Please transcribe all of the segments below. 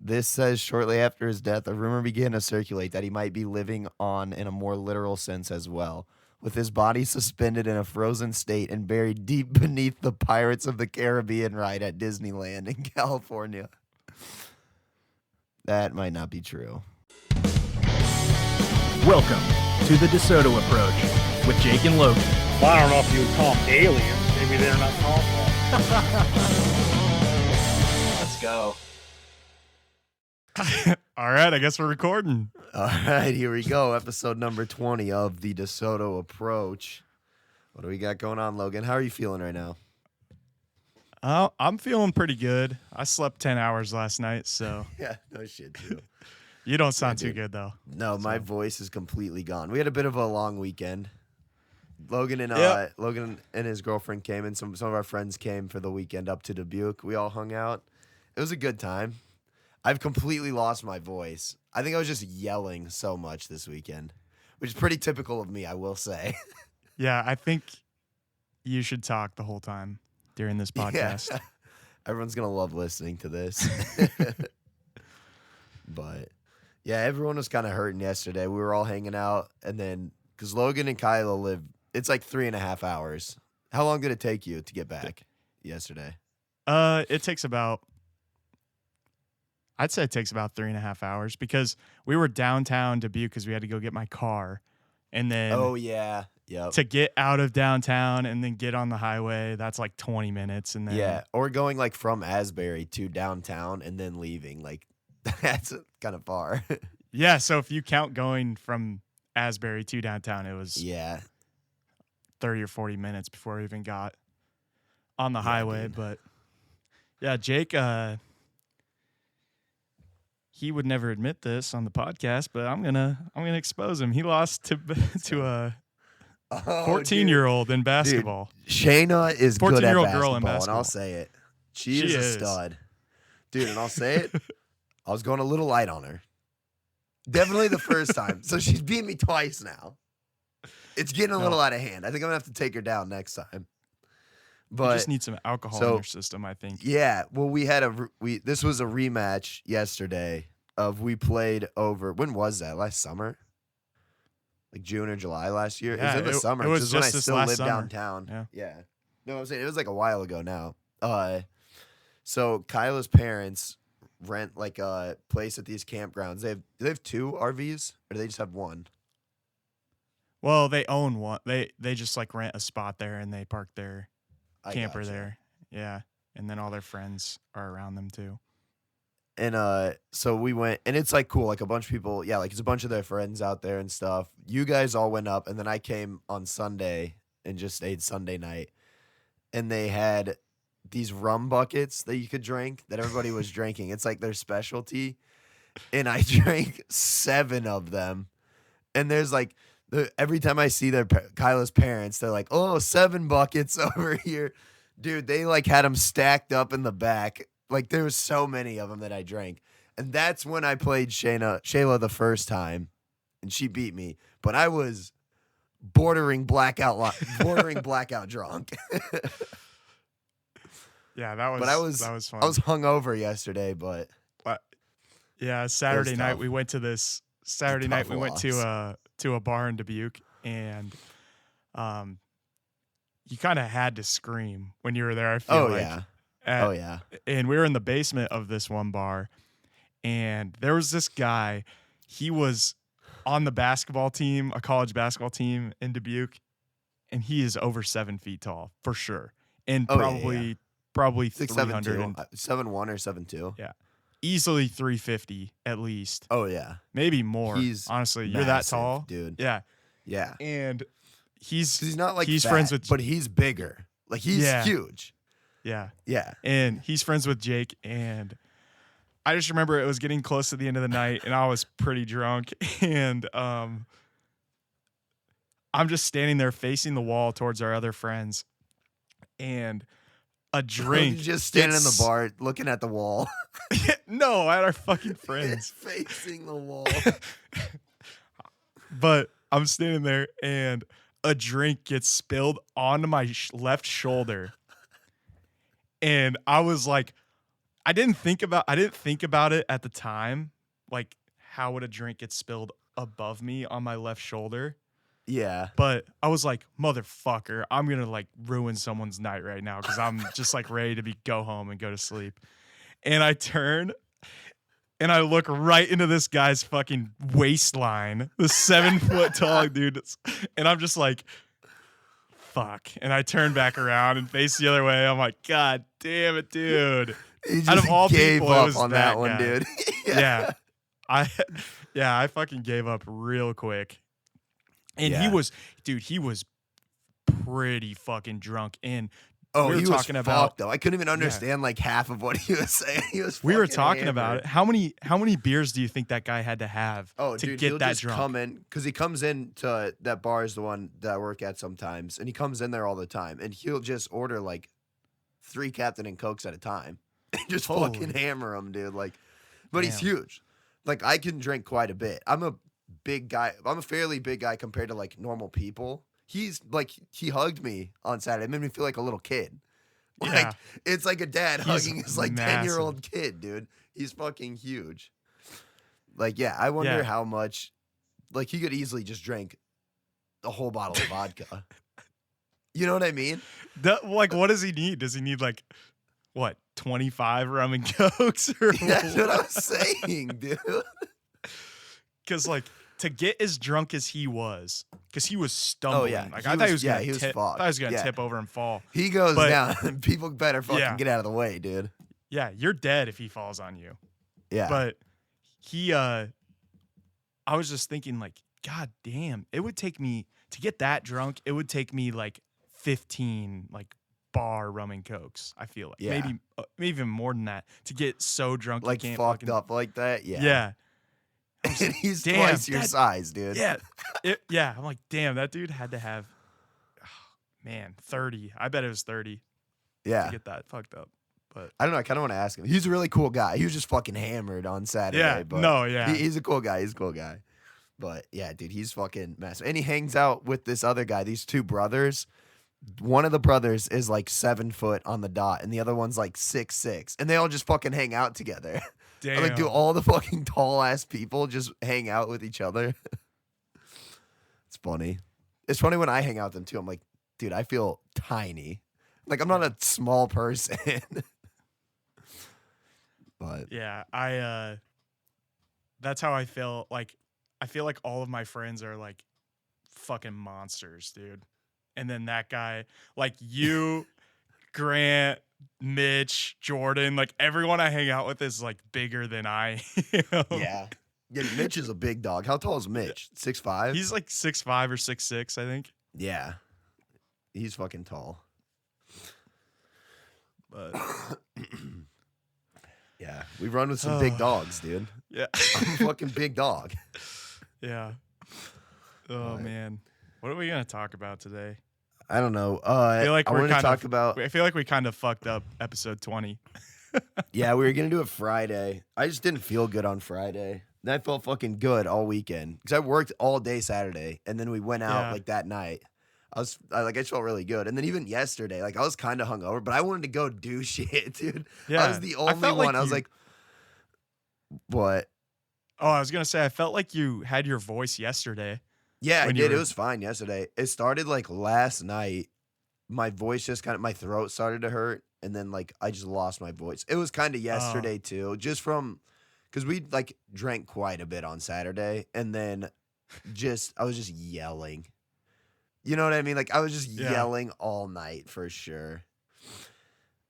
This says shortly after his death, a rumor began to circulate that he might be living on in a more literal sense as well, with his body suspended in a frozen state and buried deep beneath the Pirates of the Caribbean ride at Disneyland in California. That might not be true. Welcome to the DeSoto Approach with Jake and Logan. Well, I don't know if you would call them aliens. Maybe they're not called that. Let's go. All right, I guess we're recording. All right, here we go. Episode number 20 of the DeSoto Approach. What do we got going on, Logan? How are you feeling right now? I'm feeling pretty good. I slept 10 hours last night, so. Yeah, no shit, too. You don't sound too good, though. No, my voice is completely gone. We had a bit of a long weekend. Logan and his girlfriend came, and some of our friends came for the weekend up to Dubuque. We all hung out. It was a good time. I've completely lost my voice. I think I was just yelling so much this weekend, which is pretty typical of me, I will say. Yeah, I think you should talk the whole time during this podcast. Yeah. Everyone's going to love listening to this. But, yeah, everyone was kind of hurting yesterday. We were all hanging out, and then, because Logan and Kyla live, it's like 3.5 hours. How long did it take you to get back yesterday? It takes about, I'd say it takes about 3.5 hours because we were downtown Dubuque because we had to go get my car. And then to get out of downtown and then get on the highway, that's like 20 minutes. And then or going like from Asbury to downtown and then leaving. Like that's kind of far. Yeah, so if you count going from Asbury to downtown, it was 30 or 40 minutes before we even got on the highway. Dude. But yeah, Jake, he would never admit this on the podcast, but I'm gonna expose him. He lost to a 14-year-old in basketball. Dude, Shayna is good at 14-year-old basketball, girl in basketball. and I'll say it. She is a stud. Dude, and I'll say it. I was going a little light on her. Definitely the first time. So she's beat me twice now. It's getting a little out of hand. I think I'm going to have to take her down next time. But you just need some alcohol in your system, I think. Yeah. Well, this was a rematch yesterday we played over. When was that? Last summer? Like June or July last year? Yeah, it was in the summer. It was just when I this still last lived summer. downtown. Yeah. No, I'm saying it was like a while ago now. So Kyla's parents rent like a place at these campgrounds. Do they have 2 RVs or do they just have 1? Well, they own one. They just like rent a spot there and they park their camper there. Yeah. And then all their friends are around them too. And so we went, and it's like cool, like a bunch of people, like it's a bunch of their friends out there and stuff. You guys all went up, and then I came on Sunday and just stayed Sunday night. And they had these rum buckets that you could drink that everybody was drinking. It's like their specialty. And I drank 7 of them. And there's like, every time I see Kyla's parents, they're like, oh, 7 buckets over here. Dude, they like had them stacked up in the back. Like there was so many of them that I drank. And that's when I played Shayla the first time. And she beat me. But I was bordering blackout drunk. Yeah, that was. But that was fun. I was hungover yesterday, but yeah, Saturday night tough. we went to this. Saturday night we went to a bar in Dubuque, and you kind of had to scream when you were there. I feel like. And we were in the basement of this one bar, and there was this guy. He was on the basketball team, a college basketball team in Dubuque, and he is over 7 feet tall for sure, and probably 300 7'1" or 7'2". Yeah, easily 350 at least. Oh yeah, maybe more. Honestly, you're that tall, dude. Yeah, and he's not like he's fat, friends with, but he's bigger. Like he's huge. Yeah. And he's friends with Jake, and I just remember it was getting close to the end of the night, and I was pretty drunk, and I'm just standing there facing the wall towards our other friends, and a drink. Just standing in the bar looking at the wall. No, at our fucking friends. Facing the wall. But I'm standing there, and a drink gets spilled onto my left shoulder. And I was like, I didn't think about it at the time, like how would a drink get spilled above me on my left shoulder. Yeah. But I was like, motherfucker, I'm gonna like ruin someone's night right now because I'm just like ready to go home and go to sleep. And I turn and I look right into this guy's fucking waistline, the 7 foot tall dude. And I'm just like, fuck. And I turn back around and face the other way. I'm like, God damn it, dude. Out of all people, it was on that one, dude. Yeah. I fucking gave up real quick. And he was pretty fucking drunk. And he was talking about though. I couldn't even understand like half of what he was saying. We were talking about it. How many beers do you think that guy had to have to get that drunk? Come in because he comes in to that bar is the one that I work at sometimes, and he comes in there all the time, and he'll just order like 3 Captain and Cokes at a time, and just fucking hammer them, dude. Like, but he's huge. Like I can drink quite a bit. I'm a big guy. I'm a fairly big guy compared to like normal people. He's like, he hugged me on Saturday. It made me feel like a little kid. Like, it's like a dad hugging his like 10-year-old kid, dude. He's fucking huge. Like, yeah, I wonder how much, like, he could easily just drink a whole bottle of vodka. You know what I mean? Like, what does he need? Does he need like, what, 25 rum and cokes? Or That's what I'm saying, dude. Because like, to get as drunk as he was, because he was stumbling. Oh, yeah. Like, I thought he was going to tip Yeah. over and fall. He goes down, and people better fucking get out of the way, dude. Yeah, you're dead if he falls on you. Yeah. But I was just thinking, like, God damn, it would take me, to get that drunk, it would take me like 15, like, bar rum and cokes, I feel like. Maybe even more than that, to get so drunk like you can't fucked up like that. Yeah. And he's twice your size, dude. Yeah. I'm like, damn, that dude had to have, 30. I bet it was 30. Yeah. To get that fucked up. But I don't know. I kind of want to ask him. He's a really cool guy. He was just fucking hammered on Saturday. He's a cool guy. He's a cool guy. But yeah, dude, he's fucking massive. And he hangs out with this other guy, these 2 brothers. One of the brothers is like 7 foot on the dot, and the other one's like 6'6", and they all just fucking hang out together. Damn. Like, do all the fucking tall ass people just hang out with each other? It's funny. It's funny when I hang out with them too. I'm like, dude, I feel tiny. Like, I'm not a small person. But yeah, that's how I feel. Like, I feel like all of my friends are like fucking monsters, dude. And then that guy, like you, Grant, Mitch, Jordan, like everyone I hang out with is like bigger than I am. Yeah, Mitch is a big dog. How tall is Mitch? 6'5"? He's like 6'5" or 6'6", I think. Yeah, he's fucking tall. But yeah, we run with some big dogs, dude. Yeah, I'm a fucking big dog. Yeah. Oh man. What are we gonna talk about today? I don't know. I feel like we kind of fucked up episode 20. Yeah, we were gonna do it Friday. I just didn't feel good on Friday. Then I felt fucking good all weekend because I worked all day Saturday, and then we went out like that night. I just felt really good, and then even yesterday, like I was kind of hungover, but I wanted to go do shit, dude. Yeah, I was the only one. Like I was like, what? Oh, I was gonna say I felt like you had your voice yesterday. Yeah, I did. It was fine yesterday. It started like last night. My voice just my throat started to hurt, and then like I just lost my voice. It was kind of yesterday too, just because we like drank quite a bit on Saturday, and then I was just yelling. You know what I mean? Like I was just yelling all night for sure.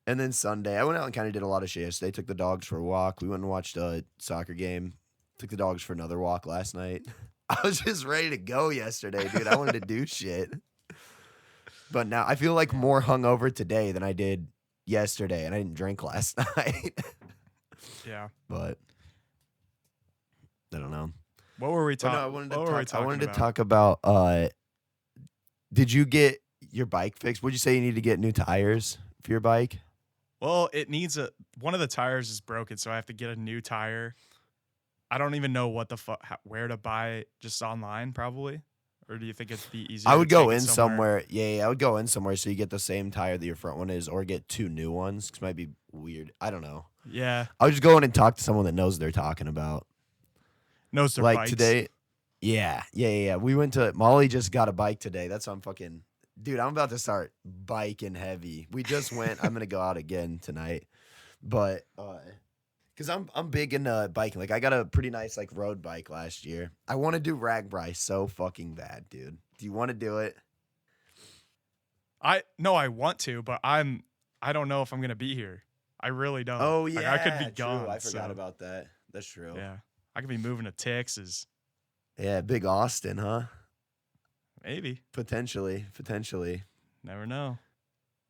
And then Sunday, I went out and kind of did a lot of shit yesterday. Took the dogs for a walk. We went and watched a soccer game. Took the dogs for another walk last night. I was just ready to go yesterday, dude. I wanted to do shit. But now I feel like more hungover today than I did yesterday, and I didn't drink last night. Yeah. But I don't know. What were we talking about? I wanted to talk about did you get your bike fixed? Would you say you need to get new tires for your bike? Well, it needs one of the tires is broken, so I have to get a new tire. I don't even know what where to buy it, just online probably. Or do you think it'd be easier? I would go in somewhere. Yeah, I would go in somewhere so you get the same tire that your front one is, or get 2 new ones. Because it might be weird. I don't know. Yeah. I would just go in and talk to someone that knows what they're talking about. Knows their like bikes. Today. Yeah. We went to Molly just got a bike today. That's what I'm fucking dude. I'm about to start biking heavy. We just went. I'm gonna go out again tonight, but because I'm big into biking. Like I got a pretty nice like road bike last year. I want to do Ragbri so fucking bad, dude. Do you want to do it? I want to, but I don't know if I'm gonna be here. I really don't. Oh yeah, like, I could be true. gone. I forgot about that. That's true. Yeah, I could be moving to Texas. Yeah, big Austin, huh? Maybe. Potentially. Never know.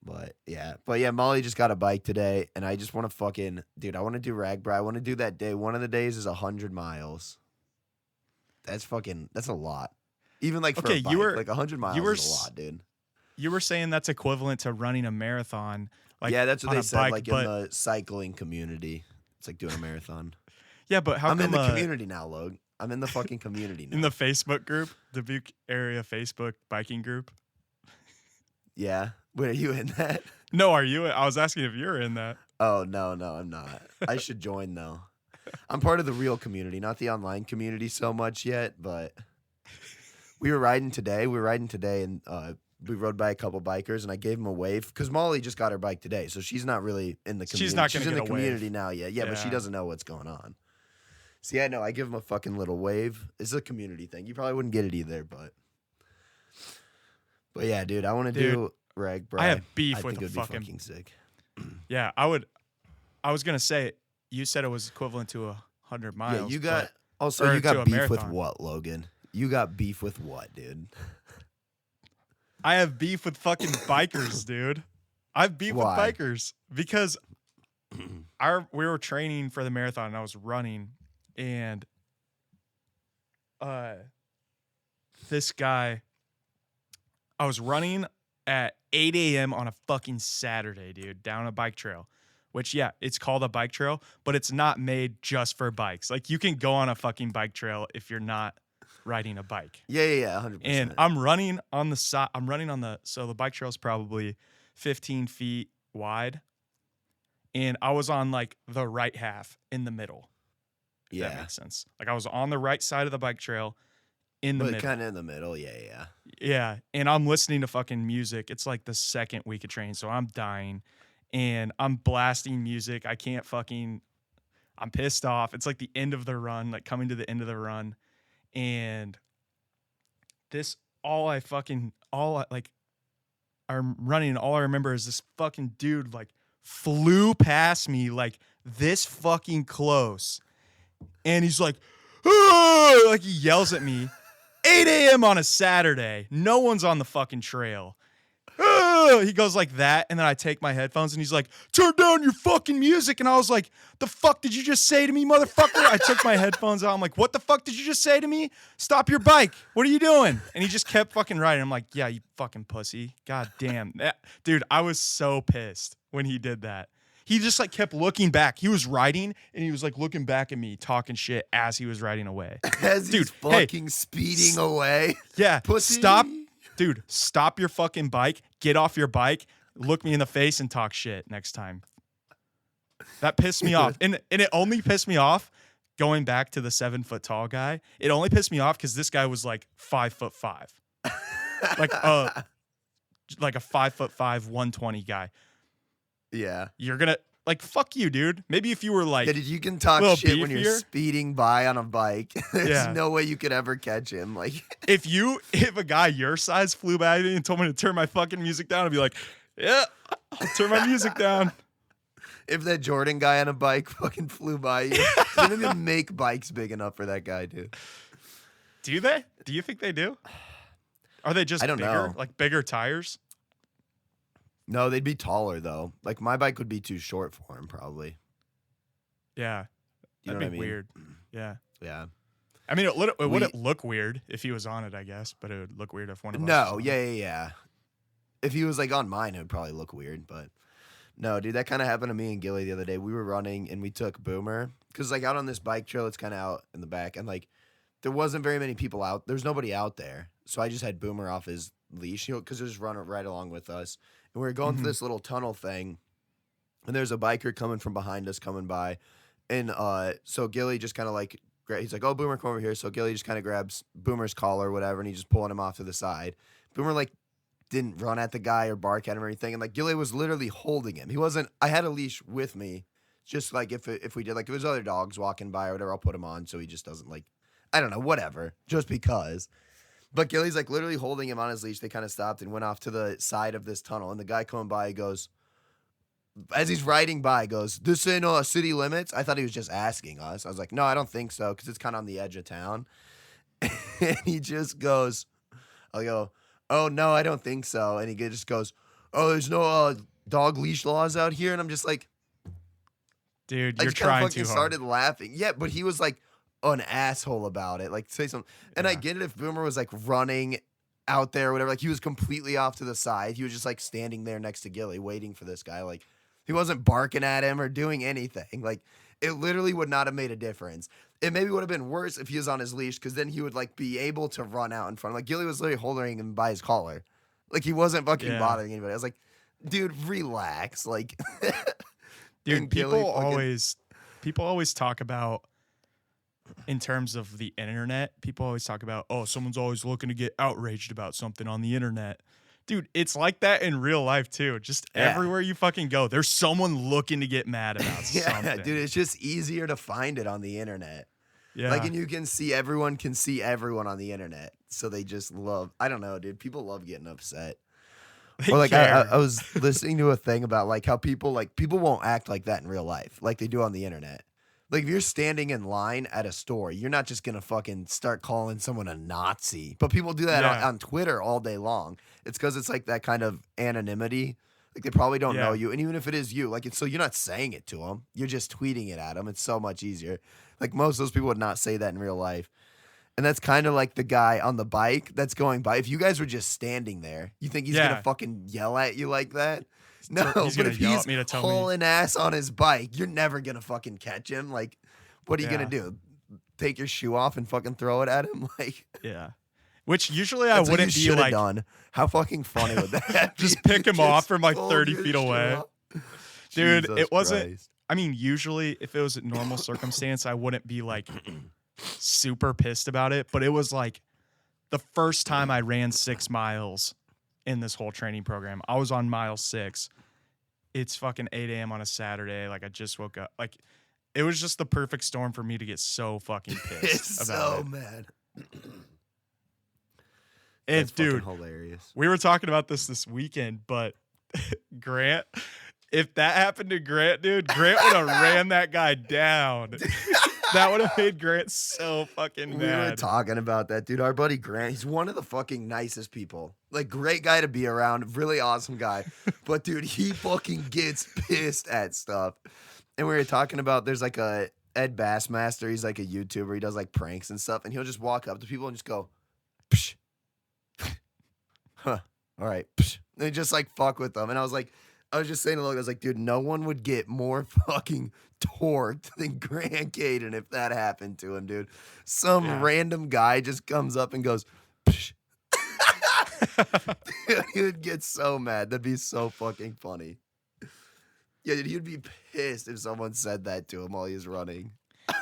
But yeah, Molly just got a bike today, and I just want to fucking, dude, I want to do Ragbri. I want to do that day. One of the days is 100 miles. That's a lot. Even like for a bike, like 100 miles is a lot, dude. You were saying that's equivalent to running a marathon. Like yeah, that's what they said, bike, like in the cycling community. It's like doing a marathon. Yeah, but how I'm come in the community now, Logan. I'm in the fucking community now. In the Facebook group, the Dubuque area Facebook biking group? Yeah. Wait, are you in that? No, are you? I was asking if you're in that. Oh, no, I'm not. I should join, though. I'm part of the real community, not the online community so much yet, but we were riding today. And we rode by a couple bikers, and I gave them a wave because Molly just got her bike today, so she's not really in the community. She's not going to get in the community now yet. Yeah, but she doesn't know what's going on. So yeah, no, I give them a fucking little wave. It's a community thing. You probably wouldn't get it either, but yeah, dude, I want to do Ragbri. I have beef I with think the it would be fucking sick. Yeah, I was gonna say you said it was equivalent to 100 miles. Yeah, you got beef with what, Logan? You got beef with what, dude? I have beef with fucking bikers, dude. I have beef Why? with bikers because we were training for the marathon and I was running, and this guy, I was running at 8 a.m. on a fucking Saturday, dude, down a bike trail. Which, yeah, it's called a bike trail, but it's not made just for bikes. Like, you can go on a fucking bike trail if you're not riding a bike. Yeah, 100%. And I'm running on the side. So the bike trail is probably 15 feet wide. And I was on, like, the right half in the middle. If that makes sense. Like, I was on the right side of the bike trail in the middle. Kind of in the middle, yeah. Yeah, and I'm listening to fucking music. It's like the second week of training, so I'm dying. And I'm blasting music. I'm pissed off. It's like the end of the run, like coming to the end of the run. And I'm running, and all I remember is this fucking dude like flew past me like this fucking close. And he's like, "Ah!" Like he yells at me. 8 a.m. on a Saturday. No one's on the fucking trail. He goes like that, and then I take my headphones, and he's like, "Turn down your fucking music." And I was like, "The fuck did you just say to me, motherfucker?" I took my headphones out. I'm like, "What the fuck did you just say to me? Stop your bike. What are you doing?" And he just kept fucking riding. I'm like, "Yeah, you fucking pussy. God damn." Dude, I was so pissed when he did that. He just like kept looking back. He was riding, and he was like looking back at me, talking shit as he was riding away. As he's fucking speeding away. Yeah, pussy. Stop your fucking bike. Get off your bike. Look me in the face and talk shit next time. That pissed me off. And it only pissed me off going back to the 7 foot tall guy. It only pissed me off because this guy was like 5'5". like a 5'5", 120 guy. Yeah. You're gonna like fuck you, dude. Maybe if you were like, yeah, dude, you can talk shit when you're speeding by on a bike. There's no way you could ever catch him. Like if a guy your size flew by me and told me to turn my fucking music down, I'd be like, "Yeah, I'll turn my music down." If that Jordan guy on a bike fucking flew by you, they don't even make bikes big enough for that guy, dude. Do they? Do you think they do? Are they just bigger? Like bigger tires? No, they'd be taller though. Like my bike would be too short for him, probably. Yeah, you know that'd be what I mean? weird. Yeah. I mean, it wouldn't look weird if he was on it, I guess, but it would look weird if one of us. No, yeah. If he was like on mine, it would probably look weird. But no, dude, that kind of happened to me and Gilly the other day. We were running and we took Boomer because like out on this bike trail, it's kind of out in the back, and like there wasn't very many people out. There's nobody out there, so I just had Boomer off his leash, because he was running right along with us. And we were going through this little tunnel thing, and there's a biker coming from behind us coming by. And so Gilly just kind of like, he's like, oh, Boomer, come over here. So Gilly just kind of grabs Boomer's collar or whatever, and he's just pulling him off to the side. Boomer like didn't run at the guy or bark at him or anything. And like Gilly was literally holding him. He wasn't, I had a leash with me. Just like if we did, like if there's other dogs walking by or whatever, I'll put him on so he just doesn't like, I don't know, whatever, just because. But Gilly's like literally holding him on his leash. They kind of stopped and went off to the side of this tunnel. And the guy coming by goes, as he's riding by, goes, this ain't city limits? I thought he was just asking us. I was like, no, I don't think so, because it's kind of on the edge of town. And he just goes, I go, oh, no, I don't think so. And he just goes, oh, there's no dog leash laws out here? And I'm just like, dude, you're trying too hard. Started laughing. Yeah, but he was like an asshole about it. Like, say something. And Yeah. I get it if Boomer was like running out there or whatever. Like, he was completely off to the side. He was just like standing there next to Gilly waiting for this guy. Like, he wasn't barking at him or doing anything. Like, it literally would not have made a difference. It maybe would have been worse if he was on his leash, because then he would like be able to run out in front. Like, Gilly was literally holding him by his collar. Like, he wasn't fucking bothering anybody. I was like, dude, relax. Like, dude, people always talk about, in terms of the internet, people always talk about, oh, someone's always looking to get outraged about something on the internet. Dude, it's like that in real life too. Just everywhere you fucking go, there's someone looking to get mad about something. Yeah, dude, it's just easier to find it on the internet. Yeah. Like, and you can see everyone on the internet. So they just love, I don't know, dude. People love getting upset. Or like I was listening to a thing about like how people won't act like that in real life, like they do on the internet. Like, if you're standing in line at a store, you're not just gonna fucking start calling someone a Nazi. But people do that on Twitter all day long. It's because it's like that kind of anonymity. Like, they probably don't know you, and even if it is you, like, it's so you're not saying it to them. You're just tweeting it at them. It's so much easier. Like, most of those people would not say that in real life. And that's kind of like the guy on the bike that's going by. If you guys were just standing there, you think he's gonna fucking yell at you like that? No, he's but gonna if yell he's at me to tell hauling ass on his bike, you're never gonna fucking catch him. Like, what are you gonna do? Take your shoe off and fucking throw it at him? Like, yeah. Which usually I wouldn't be like, done. How fucking funny would that be? Just pick him off from like 30 feet away. Dude, Jesus it wasn't. Christ. I mean, usually if it was a normal circumstance, I wouldn't be like super pissed about it. But it was like the first time I ran 6 miles in this whole training program. I was on mile 6. It's fucking 8 a.m. on a Saturday. Like, I just woke up. Like, it was just the perfect storm for me to get so fucking pissed about it. So mad. And That's dude, fucking hilarious. we were talking about this weekend, but Grant, if that happened to Grant, dude, Grant would have ran that guy down. That would have made Grant so fucking mad. We were talking about that, dude. Our buddy Grant, he's one of the fucking nicest people. Like, great guy to be around, really awesome guy. But dude, he fucking gets pissed at stuff. And we were talking about, there's like a Ed Bassmaster. He's like a YouTuber. He does like pranks and stuff. And he'll just walk up to people and just go, psh. Huh. All right. Psh. And they just like fuck with them. And I was just saying to Logan, I was like, dude, no one would get more fucking torqued than Grant Caden if that happened to him, dude. Some random guy just comes up and goes, psh. Dude, he would get so mad. That'd be so fucking funny. Yeah, dude, he'd be pissed if someone said that to him while he was running.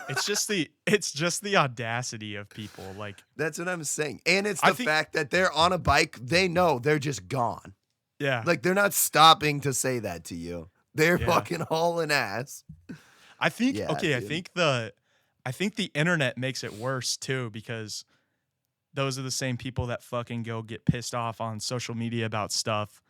It's just the audacity of people. Like, that's what I'm saying. And it's the fact that they're on a bike, they know they're just gone. Yeah. Like, they're not stopping to say that to you. They're fucking hauling ass. I think Yeah, I dude. think the internet makes it worse too, because those are the same people that fucking go get pissed off on social media about stuff,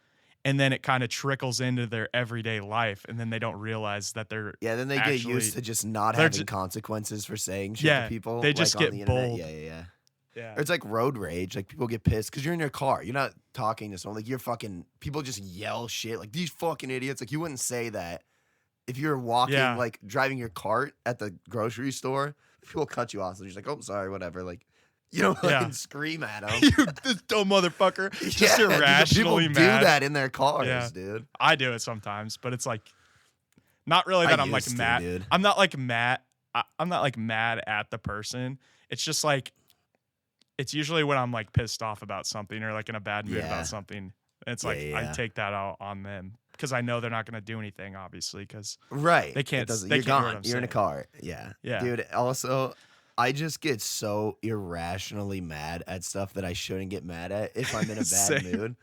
and then it kind of trickles into their everyday life, and then they don't realize that they're then they get used to just not having consequences for saying shit to people. They just like, get on the bold. Yeah. Yeah. Or it's like road rage. Like, people get pissed because you're in your car. You're not talking to someone. Like, you're fucking, people just yell shit. Like, these fucking idiots. Like, you wouldn't say that if you're walking, like, driving your cart at the grocery store. People cut you off. So you're just like, oh, sorry, whatever. Like, you don't fucking scream at them. You this dumb motherfucker. Just irrationally people mad. do that in their cars, dude. I do it sometimes, but it's like not really that I'm like mad. Dude. I'm not like mad. I'm not like mad at the person. It's just like, it's usually when I'm like pissed off about something or like in a bad mood about something. It's like I take that out on them. because I know they're not going to do anything, obviously, because right. they can't. You're can't gone. You're in a car. Yeah. Yeah. Dude, also, I just get so irrationally mad at stuff that I shouldn't get mad at if I'm in a bad mood.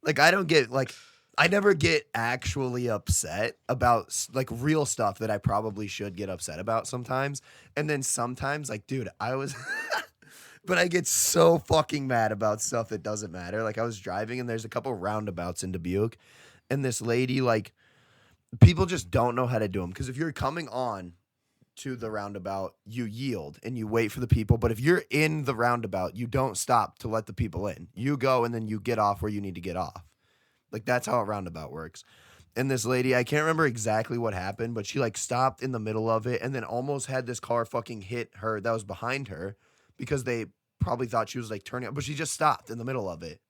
Like, I never get actually upset about like real stuff that I probably should get upset about sometimes. And then sometimes, like, dude, but I get so fucking mad about stuff that doesn't matter. Like, I was driving and there's a couple roundabouts in Dubuque, and this lady, like, people just don't know how to do them. Because if you're coming on to the roundabout, you yield and you wait for the people. But if you're in the roundabout, you don't stop to let the people in. You go and then you get off where you need to get off. Like, that's how a roundabout works. And this lady, I can't remember exactly what happened, but she, like, stopped in the middle of it and then almost had this car fucking hit her that was behind her because they probably thought she was, like, turning up. But she just stopped in the middle of it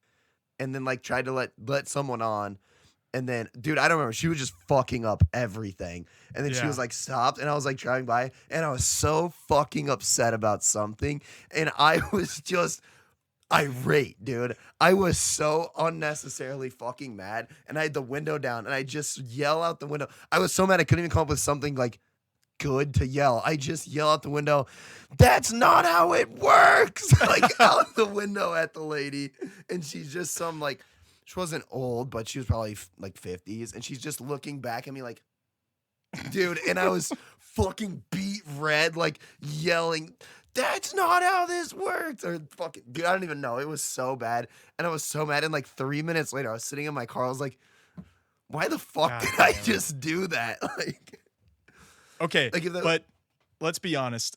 and then, like, tried to let someone on. And then, dude, I don't remember. She was just fucking up everything. And then she was, like, stopped. And I was, like, driving by. And I was so fucking upset about something. And I was just irate, dude. I was so unnecessarily fucking mad. And I had the window down. And I just yell out the window. I was so mad I couldn't even come up with something, like, good to yell. I just yell out the window, "That's not how it works!" Like, out the window at the lady. And she's just some, like, she wasn't old, but she was probably like 50s. And she's just looking back at me like, dude. And I was fucking beat red, like yelling, "That's not how this works." Or fucking, dude, I don't even know. It was so bad. And I was so mad. And like 3 minutes later, I was sitting in my car. I was like, why the fuck did I just do that? Like, okay, but let's be honest.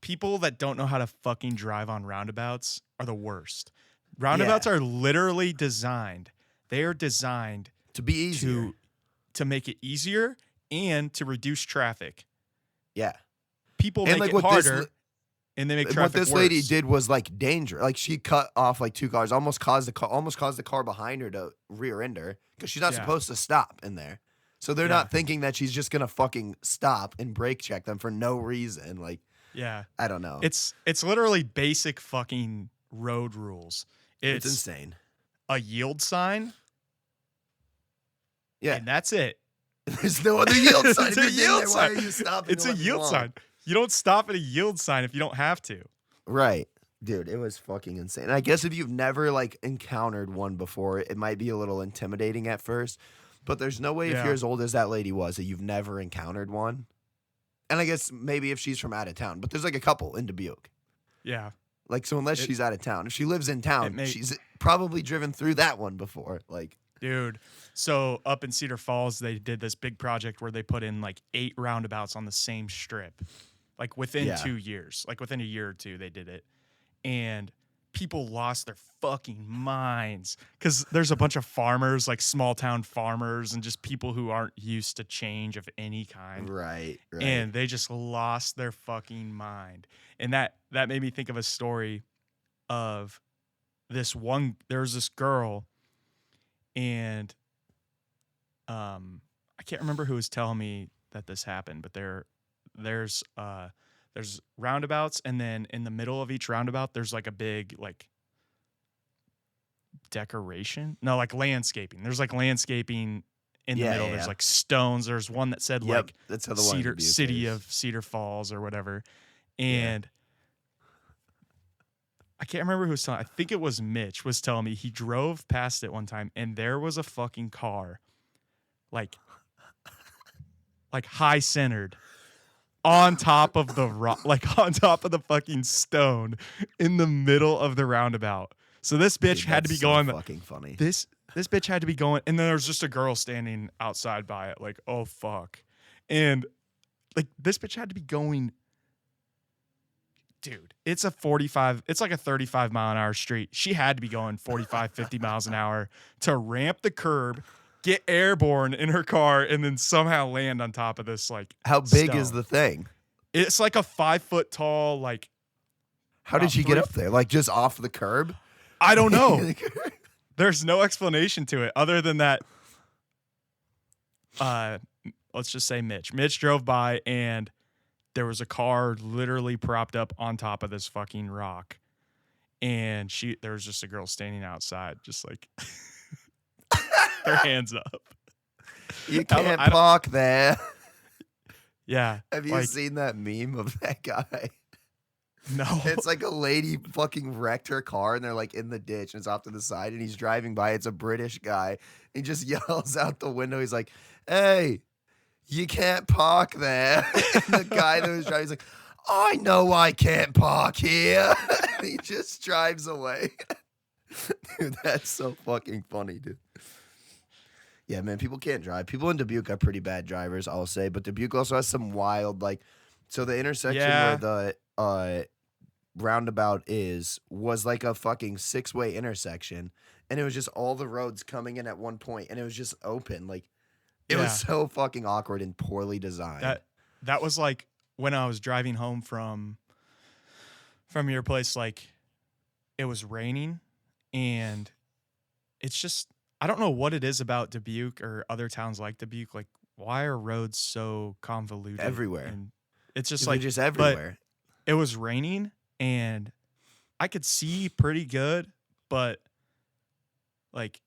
People that don't know how to fucking drive on roundabouts are the worst. Roundabouts are literally designed. They are designed to be easier, to make it easier and to reduce traffic. Yeah. People make it harder, and they make traffic worse. What this lady did was like danger. Like, she cut off like two cars, almost caused the car behind her to rear end her because she's not supposed to stop in there. So they're not thinking that she's just gonna fucking stop and brake check them for no reason. Like, I don't know. It's literally basic fucking road rules. It's insane. A yield sign. Yeah. And that's it. There's no other yield sign. It's a yield sign. Why are you stopping? It's a yield sign. You don't stop at a yield sign if you don't have to. Right. Dude, it was fucking insane. And I guess if you've never like encountered one before, it might be a little intimidating at first. But there's no way if you're as old as that lady was that you've never encountered one. And I guess maybe if she's from out of town. But there's like a couple in Dubuque. Yeah. Like, so unless she's out of town. If she lives in town, she's probably driven through that one before. Like, dude, so up in Cedar Falls, they did this big project where they put in like 8 roundabouts on the same strip. Like within 2 years. Like within a year or two, they did it. And people lost their fucking minds because there's a bunch of farmers, like small town farmers, and just people who aren't used to change of any kind. Right. And they just lost their fucking mind. And that made me think of a story of there was this girl, and I can't remember who was telling me that this happened, but there's roundabouts, and then in the middle of each roundabout there's like a big like decoration. No, like landscaping. There's like landscaping in the middle. There's like stones. There's one that said like that's how the City of Cedar Falls or whatever. And I can't remember who was telling. I think it was Mitch was telling me he drove past it one time and there was a fucking car like high centered on top of the like on top of the fucking stone in the middle of the roundabout. So this bitch had to be going. Fucking funny. This bitch had to be going, and then there was just a girl standing outside by it, like, oh fuck, and like this bitch had to be going. Dude, it's like a 35 mile an hour street. She had to be going 45, 50 miles an hour to ramp the curb, get airborne in her car, and then somehow land on top of this like. How big stone. is the thing? It's like a 5 foot tall like. How did she get up there? Like just off the curb? I don't know. There's no explanation to it other than that. Let's just say Mitch drove by and there was a car literally propped up on top of this fucking rock, and there was just a girl standing outside, just like their hands up. You can't park there. Yeah. Have you seen that meme of that guy? No. It's like a lady fucking wrecked her car and they're like in the ditch and it's off to the side and he's driving by. It's a British guy. He just yells out the window. He's like, hey, you can't park there. And the guy that was driving, he's like, I know I can't park here. And he just drives away. Dude, that's so fucking funny, dude. Yeah, man, people can't drive. People in Dubuque are pretty bad drivers, I'll say. But Dubuque also has some wild, like, so the intersection where the roundabout was like a fucking 6-way intersection. And it was just all the roads coming in at one point, and it was just open. Like, it was so fucking awkward and poorly designed. That was like when I was driving home from your place, like, it was raining, and it's just, I don't know what it is about Dubuque or other towns like Dubuque. Like, why are roads so convoluted? Everywhere. And it's just like just everywhere. It was raining, and I could see pretty good, but like,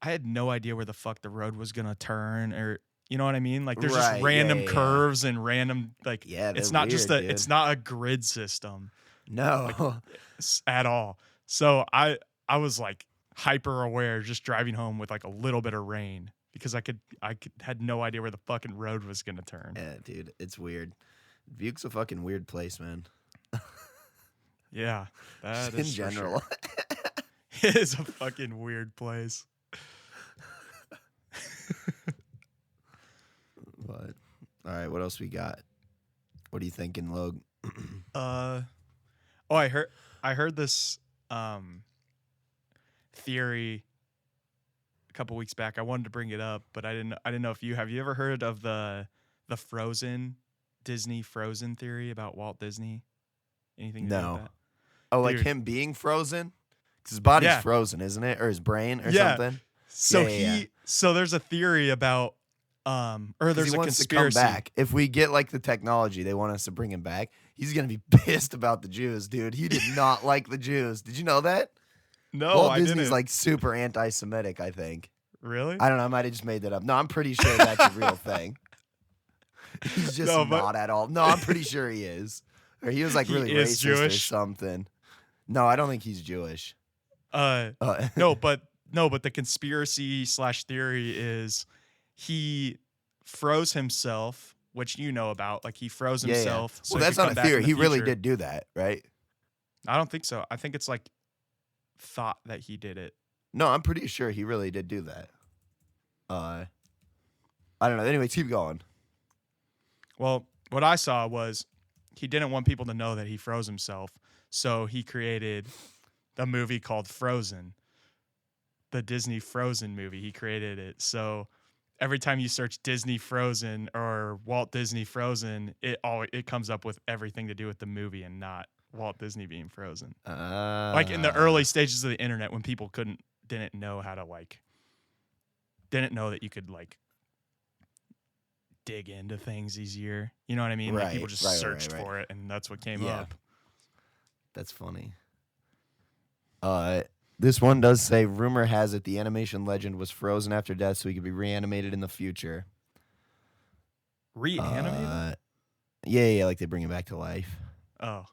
I had no idea where the fuck the road was gonna turn, or you know what I mean? Like, there's just random curves and random, like, it's not just it's not a grid system. No, like, at all. So I was like hyper aware just driving home with like a little bit of rain because I had no idea where the fucking road was gonna turn. Yeah, dude, it's weird. Dubuque's a fucking weird place, man. Yeah, that is in general. Sure. It is a fucking weird place. But all right, what else we got? What are you thinking, Log? I heard this theory a couple weeks back. I wanted to bring it up, but I didn't know if you ever heard of the Disney Frozen theory about Walt Disney? Anything to do with that? Oh, like him being frozen? Because his body's frozen, isn't it? Or his brain or something? So so there's a theory about or there's a conspiracy. To come back. If we get like the technology, they want us to bring him back. He's gonna be pissed about the Jews, dude. He did not like the Jews. Did you know that? No, Walt Disney's like super anti-Semitic, I think. Really? I don't know. I might have just made that up. No, I'm pretty sure that's a real thing. He's just not at all. No, I'm pretty sure he is. Or he was like really racist Jewish or something. No, I don't think he's Jewish. No, but the conspiracy / theory is he froze himself, which you know about. Like, he froze himself. So well, that's not a theory. He really did do that, right? I don't think so. I think it's like thought that he did it. No, I'm pretty sure he really did do that. I don't know. Anyway, keep going. Well, what I saw was he didn't want people to know that he froze himself, so he created a movie called Frozen, the Disney Frozen movie. He created it. So every time you search Disney Frozen or Walt Disney Frozen, it comes up with everything to do with the movie and not Walt Disney being frozen. Like in the early stages of the internet when people didn't know how to didn't know that you could like dig into things easier. You know what I mean? Like people just searched for it and that's what came up. That's funny. This one does say, rumor has it the animation legend was frozen after death so he could be reanimated in the future. Reanimated? Yeah, like they bring him back to life. Oh.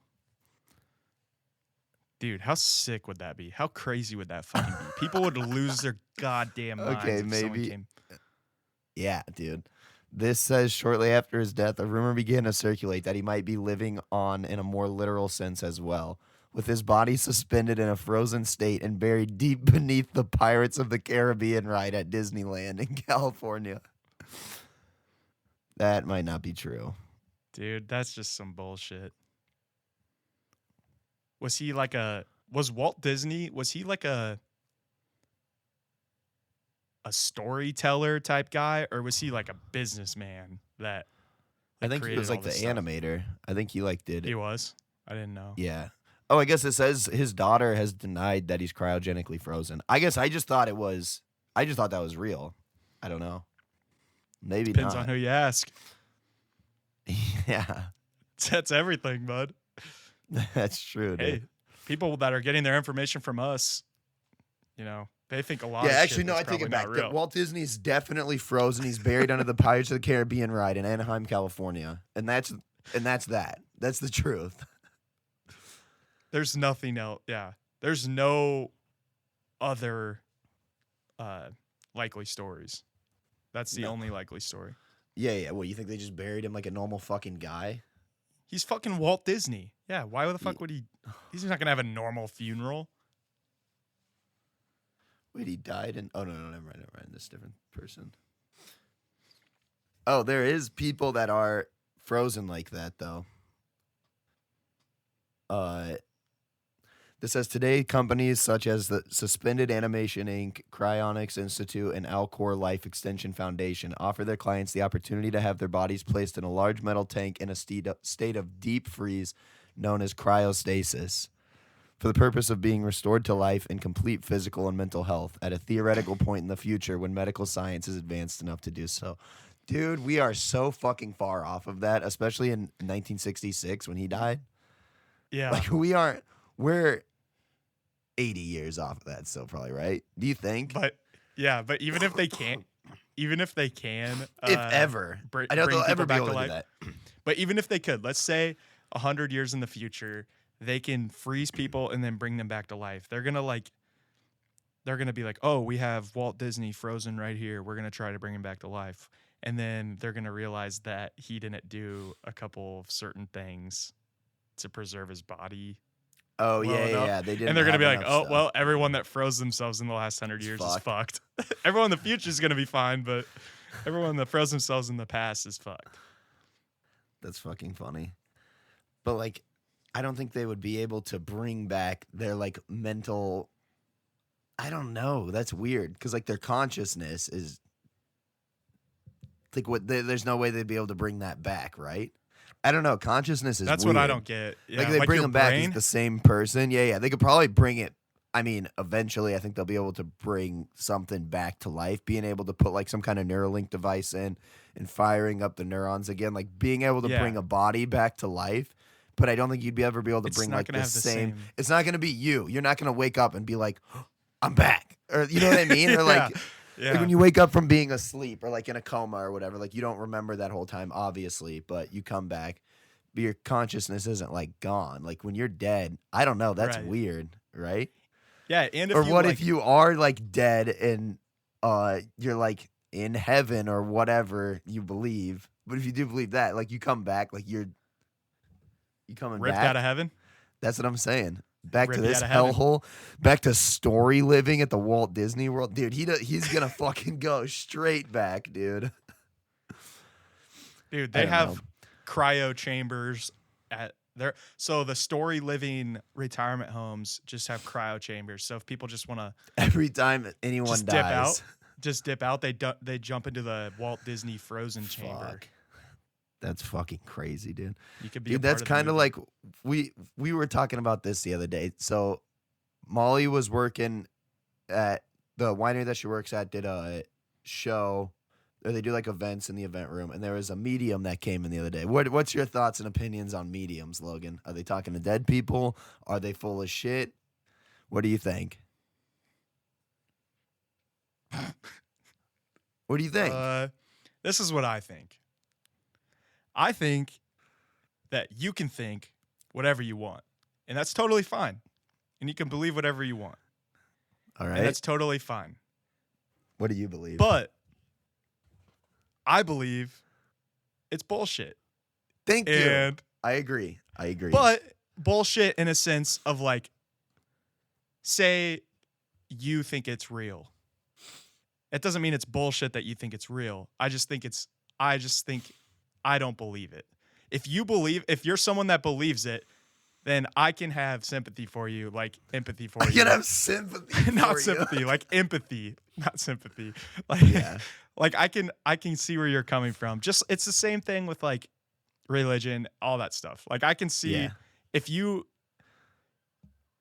Dude, how sick would that be? How crazy would that fucking be? People would lose their goddamn minds. Okay, maybe. Yeah, dude. This says shortly after his death, a rumor began to circulate that he might be living on in a more literal sense as well, with his body suspended in a frozen state and buried deep beneath the Pirates of the Caribbean ride at Disneyland in California. That might not be true. Dude, that's just some bullshit. Was Walt Disney, was he like a storyteller type guy, or was he like a businessman that I think he was like the animator. I think he like did it. He was? I didn't know. Yeah. Oh, I guess it says his daughter has denied that he's cryogenically frozen. I guess I just thought that was real. I don't know. Maybe Depends on who you ask. Yeah. That's everything, bud. That's true, dude. Hey, people that are getting their information from us, They think a lot Yeah, of actually, shit no, that's I take it probably back. not real. Walt Disney's definitely frozen. He's buried under the Pirates of the Caribbean ride in Anaheim, California, and that's that. That's the truth. There's nothing else. Yeah. There's no other likely stories. That's the only likely story. Yeah. What, you think they just buried him like a normal fucking guy? He's fucking Walt Disney. Yeah, why the fuck would he? He's not gonna have a normal funeral. Wait, he died in... Oh, no, never mind. This is a different person. Oh, there is people that are frozen like that, though. This says, today, companies such as the Suspended Animation Inc., Cryonics Institute, and Alcor Life Extension Foundation offer their clients the opportunity to have their bodies placed in a large metal tank in a state of deep freeze known as cryostasis, for the purpose of being restored to life and complete physical and mental health at a theoretical point in the future when medical science is advanced enough to do so. Dude, we are so fucking far off of that, especially in 1966 when he died. Yeah. Like, we're 80 years off of that still, probably, right? Do you think? But even if they can't, if ever. I don't think bring they'll people ever be back able to to do life. that. But even if they could, let's say 100 years in the future, they can freeze people and then bring them back to life. They're gonna be like, oh, we have Walt Disney frozen right here. We're gonna try to bring him back to life. And then they're gonna realize that he didn't do a couple of certain things to preserve his body. Oh, well yeah. enough. They didn't. And they're gonna have be like, enough oh, stuff. well, everyone that froze themselves in the last 100 years is fucked. Everyone in the future is gonna be fine, but everyone that froze themselves in the past is fucked. That's fucking funny. But, like, I don't think they would be able to bring back their, like, mental... I don't know. That's weird. Because, like, their consciousness is... Like, there's no way they'd be able to bring that back, right? I don't know. Consciousness is That's weird. what I don't get. Yeah, like, they bring your them back brain? as the same person. Yeah. They could probably bring it... I mean, eventually, I think they'll be able to bring something back to life. Being able to put, like, some kind of Neuralink device in and firing up the neurons again. Like, being able to bring a body back to life. But I don't think you'd ever be able to bring, like, the same... It's not going to be you. You're not going to wake up and be like, oh, I'm back. Or, you know what I mean? Or, like... Yeah. Like when you wake up from being asleep or like in a coma or whatever, like you don't remember that whole time, obviously, but you come back, but your consciousness isn't like gone. Like when you're dead, I don't know. That's weird, right? Yeah, and if you are like dead and you're like in heaven or whatever you believe, but if you do believe that, like you come back, like you coming ripped back out of heaven. That's what I'm saying. Back to Ripped this out of heaven. hellhole, back to story living at the Walt Disney World, dude. He's gonna fucking go straight back, dude. Dude, they have cryo chambers at their. So the story living retirement homes just have cryo chambers. So if people just want to, every time anyone dies, dip out. They jump into the Walt Disney frozen chamber. That's fucking crazy, dude. You could be. Dude, that's kind of like we were talking about this the other day. So Molly was working at the winery that she works at, did a show, or they do like events in the event room, and there was a medium that came in the other day. What's your thoughts and opinions on mediums, Logan? Are they talking to dead people? Are they full of shit? What do you think? What do you think? This is what I think. I think that you can think whatever you want, and that's totally fine. And you can believe whatever you want. All right. And that's totally fine. What do you believe? But I believe it's bullshit. Thank you. I agree. But bullshit in a sense of like, say you think it's real. It doesn't mean it's bullshit that you think it's real. I just think I don't believe it. If you're someone that believes it, then I can have sympathy for you, like empathy for you. I can have sympathy not for sympathy, you. like empathy, not sympathy. Like, like I can see where you're coming from. Just it's the same thing with like religion, all that stuff. Like I can see if you,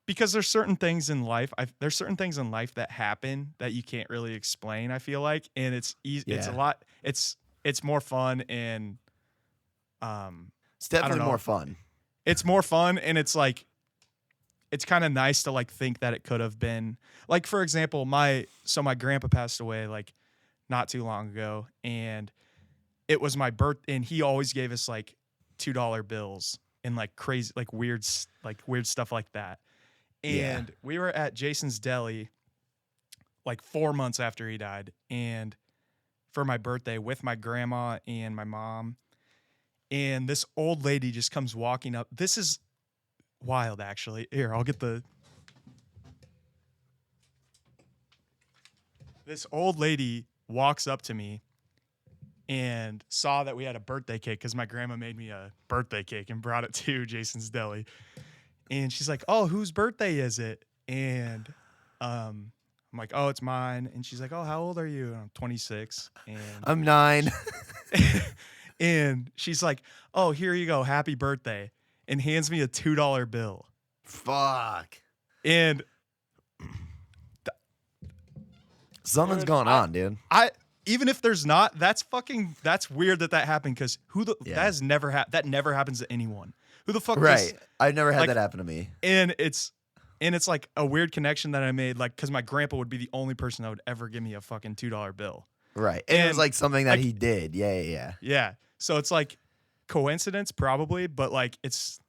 because there's certain things in life. There's certain things in life that happen that you can't really explain. I feel like, and it's easy. It's a lot. It's more fun and it's definitely more fun. It's more fun, and it's like it's kind of nice to like think that it could have been like, for example, my grandpa passed away like not too long ago, and it was my birthday, and he always gave us like $2 bills and like crazy, like weird stuff like that. And we were at Jason's Deli like 4 months after he died, and for my birthday with my grandma and my mom, and this old lady just comes walking up. This is wild, actually. Here, I'll get the. This old lady walks up to me and saw that we had a birthday cake because my grandma made me a birthday cake and brought it to Jason's Deli. And she's like, "Oh, whose birthday is it?" And I'm like, "Oh, it's mine." And she's like, "Oh, how old are you?" And I'm 26. And I'm 9. and she's like, "Oh, here you go. Happy birthday." And hands me a $2 bill. Fuck. And something's going on, dude. Even if there's not, that's weird that happened, because that never happens to anyone. Who the fuck? Right. I've never had that happen to me. And it's like a weird connection that I made, like, because my grandpa would be the only person that would ever give me a fucking $2 bill. Right. And it was like something that he did. Yeah. Yeah. So it's like coincidence probably, but like it's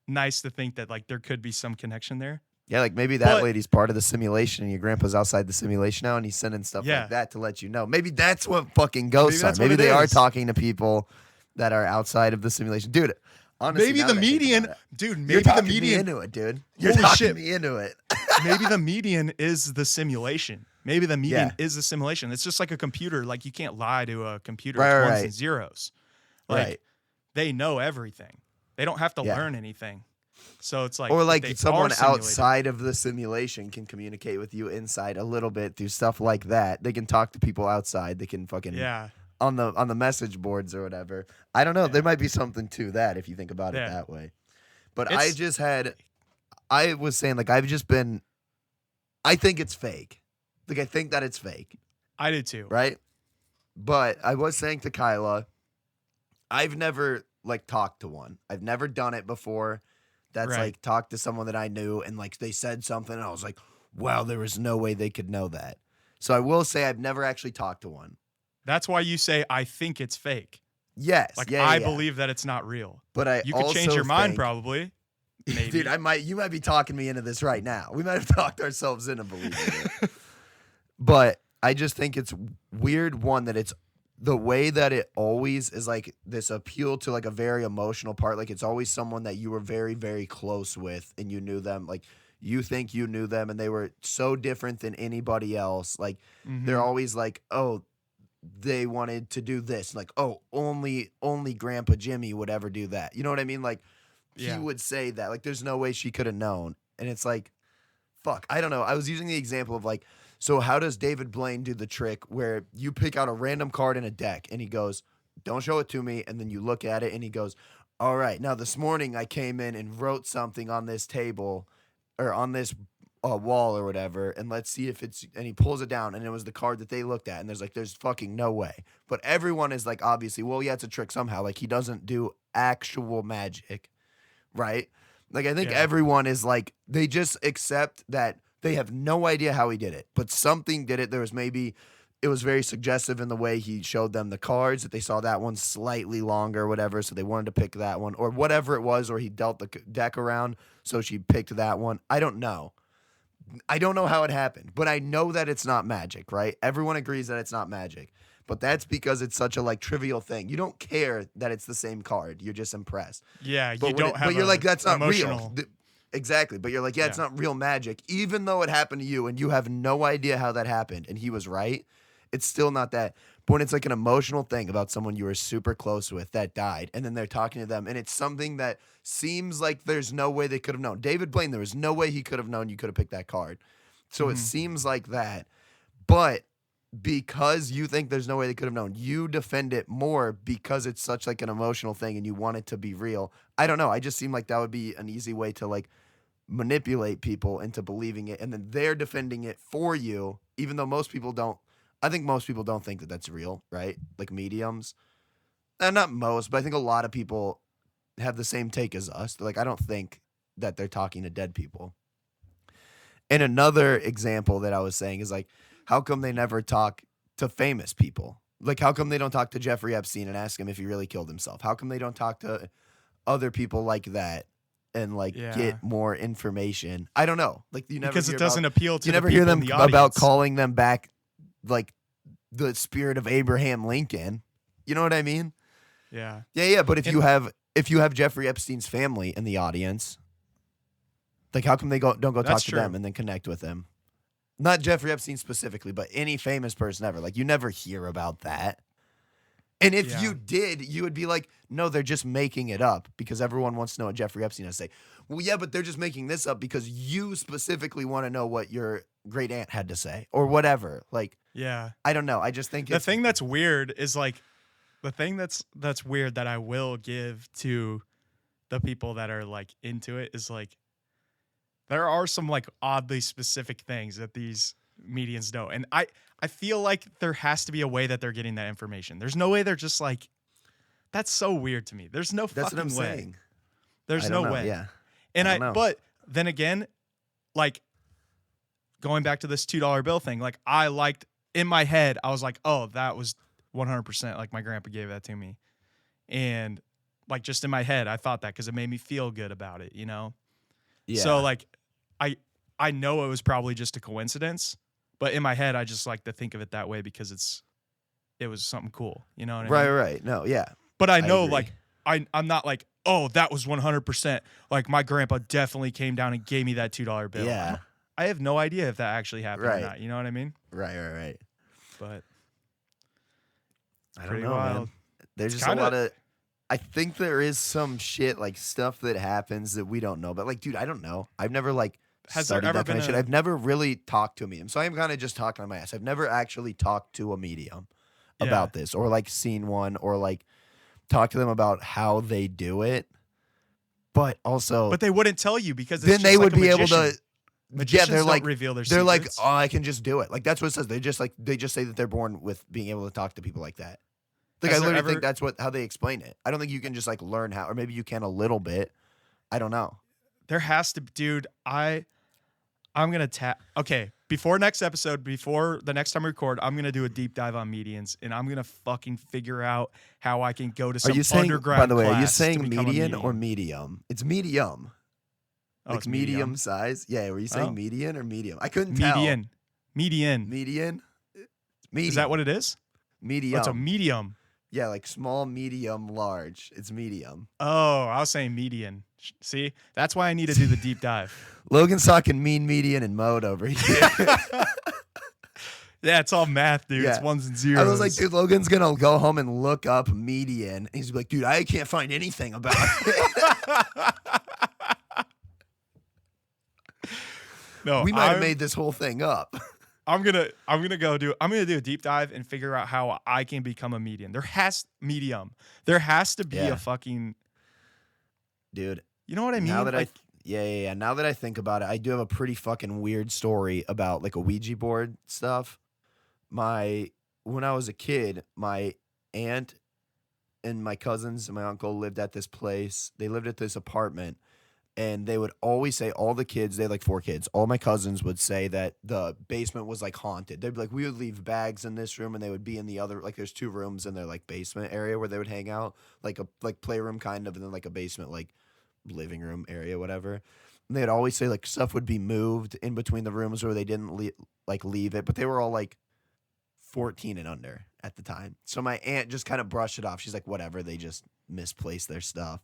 nice to think that like there could be some connection there. Yeah, like maybe that lady's part of the simulation and your grandpa's outside the simulation now and he's sending stuff like that to let you know. Maybe that's what fucking ghosts are. Maybe they are talking to people that are outside of the simulation. Dude, honestly, maybe the median, you're talking me into it, dude. You're talking me into it. Maybe the median is the simulation. Maybe the median is the simulation. It's just like a computer. Like, you can't lie to a computer. It's ones and zeros. Like, they know everything. They don't have to learn anything. So it's like, or like someone outside of the simulation can communicate with you inside a little bit through stuff like that. They can talk to people outside. They can fucking on the message boards or whatever. I don't know. There might be something to that if you think about it that way. But I was saying, like, I think it's fake. Like, I think that it's fake. I do too. Right? But I was saying to Kyla, I've never like talked to one. I've never done it before. That's like talked to someone that I knew and like they said something and I was like, wow, there was no way they could know that. So I will say I've never actually talked to one. That's why you say I think it's fake. Yes. Like I believe that it's not real. But you could change your mind probably. Maybe. Dude, you might be talking me into this right now. We might have talked ourselves into believing it. But I just think it's weird, one, that it's the way that it always is like this appeal to like a very emotional part. Like, it's always someone that you were very, very close with and you knew them. Like, you think you knew them and they were so different than anybody else. Like, they're always like, oh, they wanted to do this. Like, oh, only Grandpa Jimmy would ever do that. You know what I mean? Like, he would say that. Like, there's no way she could have known. And it's like, fuck, I don't know. I was using the example of like, so how does David Blaine do the trick where you pick out a random card in a deck and he goes, don't show it to me. And then you look at it and he goes, all right, now this morning I came in and wrote something on this table or on this wall or whatever. And let's see if it's, and he pulls it down and it was the card that they looked at. And there's fucking no way. But everyone is like, obviously, well, yeah, it's a trick somehow. Like, he doesn't do actual magic, right? Like, I think everyone is like, they just accept that they have no idea how he did it, but something did it. It was very suggestive in the way he showed them the cards, that they saw that one slightly longer or whatever, so they wanted to pick that one, or whatever it was, or he dealt the deck around, so she picked that one. I don't know. I don't know how it happened, but I know that it's not magic, right? Everyone agrees that it's not magic, but that's because it's such a like trivial thing. You don't care that it's the same card. You're just impressed. Yeah, but you're like, that's not real. Exactly. But you're like, it's not real magic. Even though it happened to you and you have no idea how that happened and he was right, it's still not that. But when it's like an emotional thing about someone you were super close with that died and then they're talking to them and it's something that seems like there's no way they could have known. David Blaine, there was no way he could have known you could have picked that card. So it seems like that. But because you think there's no way they could have known, you defend it more because it's such like an emotional thing and you want it to be real. I don't know. I just seem like that would be an easy way to like manipulate people into believing it, and then they're defending it for you, even though most people don't. I think most people don't think that that's real, right? Like mediums. Not most, but I think a lot of people have the same take as us. They're like, I don't think that they're talking to dead people. And another example that I was saying is like, how come they never talk to famous people? Like, how come they don't talk to Jeffrey Epstein and ask him if he really killed himself? How come they don't talk to other people like that and like get more information? I don't know. Like, you never because hear it doesn't appeal to you the never hear people them in the audience. about calling them back, like the spirit of Abraham Lincoln. You know what I mean? Yeah. Yeah. But if you have Jeffrey Epstein's family in the audience, like, how come they don't go talk to them and then connect with them? Not Jeffrey Epstein specifically, but any famous person ever. Like, you never hear about that. And if you did, you would be like, no, they're just making it up because everyone wants to know what Jeffrey Epstein has to say. Well, yeah, but they're just making this up because you specifically want to know what your great aunt had to say or whatever. Like, I don't know. I just think the thing that's weird is like, the thing that's weird that I will give to the people that are like into it is like, there are some like oddly specific things that these medians know. And I feel like there has to be a way that they're getting that information. There's no way they're just like, that's so weird to me. There's no fucking way. Saying. There's no way. Yeah. And but then again, like going back to this $2 bill thing, like I liked in my head, I was like, oh, that was 100% like my grandpa gave that to me. And like just in my head, I thought that because it made me feel good about it, you know? Yeah. So like I know it was probably just a coincidence, but in my head I just like to think of it that way because it was something cool, you know what I mean? Right. No, yeah. But I know like I'm not like, oh, that was 100% like my grandpa definitely came down and gave me that $2 bill. Yeah. I have no idea if that actually happened or not, you know what I mean? Right. But I don't know, man. There's just a lot of I think there is some shit, like stuff that happens that we don't know. But like, dude, I don't know. I've never like studied that kind of shit. I've never really talked to a medium. So I'm kind of just talking on my ass. I've never actually talked to a medium about this or like seen one or like talked to them about how they do it. But they wouldn't tell you because it's then they would be able to. Magicians they're like reveal their they're secrets. like, oh, I can just do it. Like that's what it says. They just say that they're born with being able to talk to people like that. Like I literally think that's how they explain it. I don't think you can just like learn how, or maybe you can a little bit. I don't know. There has to, dude. I'm gonna okay, before next episode, before the next time we record, I'm gonna do a deep dive on medians, and I'm gonna fucking figure out how I can go to some underground. By the way, class are you saying median or medium? It's medium. Oh, like it's medium size. Yeah. Were you saying median or medium? I couldn't median. tell. Median. Medium. Is that what it is? Medium. Oh, it's a medium. Yeah, like small, medium, large. It's medium. Oh, I was saying median. See, that's why I need to do the deep dive. Logan's talking mean, median, and mode over here. Yeah, it's all math, dude. It's ones and zeros. I was like, dude, Logan's going to go home and look up median. He's like, dude, I can't find anything about it. No, we might have made this whole thing up. I'm gonna do a deep dive and figure out how I can become a medium. There has to be a fucking dude. You know what I mean? Now that now that I think about it, I do have a pretty fucking weird story about like a Ouija board stuff. When I was a kid, my aunt and my cousins and my uncle lived at this place. They lived at this apartment. And they would always say, all the kids, they had like 4 kids, all my cousins would say that the basement was like haunted. They'd be like, we would leave bags in this room and they would be in the other, like there's 2 rooms in their like basement area where they would hang out, like a playroom kind of, and then like a basement, like living room area, whatever. And they'd always say like stuff would be moved in between the rooms where they didn't leave it, but they were all like 14 and under at the time. So my aunt just kind of brushed it off. She's like, whatever, they just misplaced their stuff.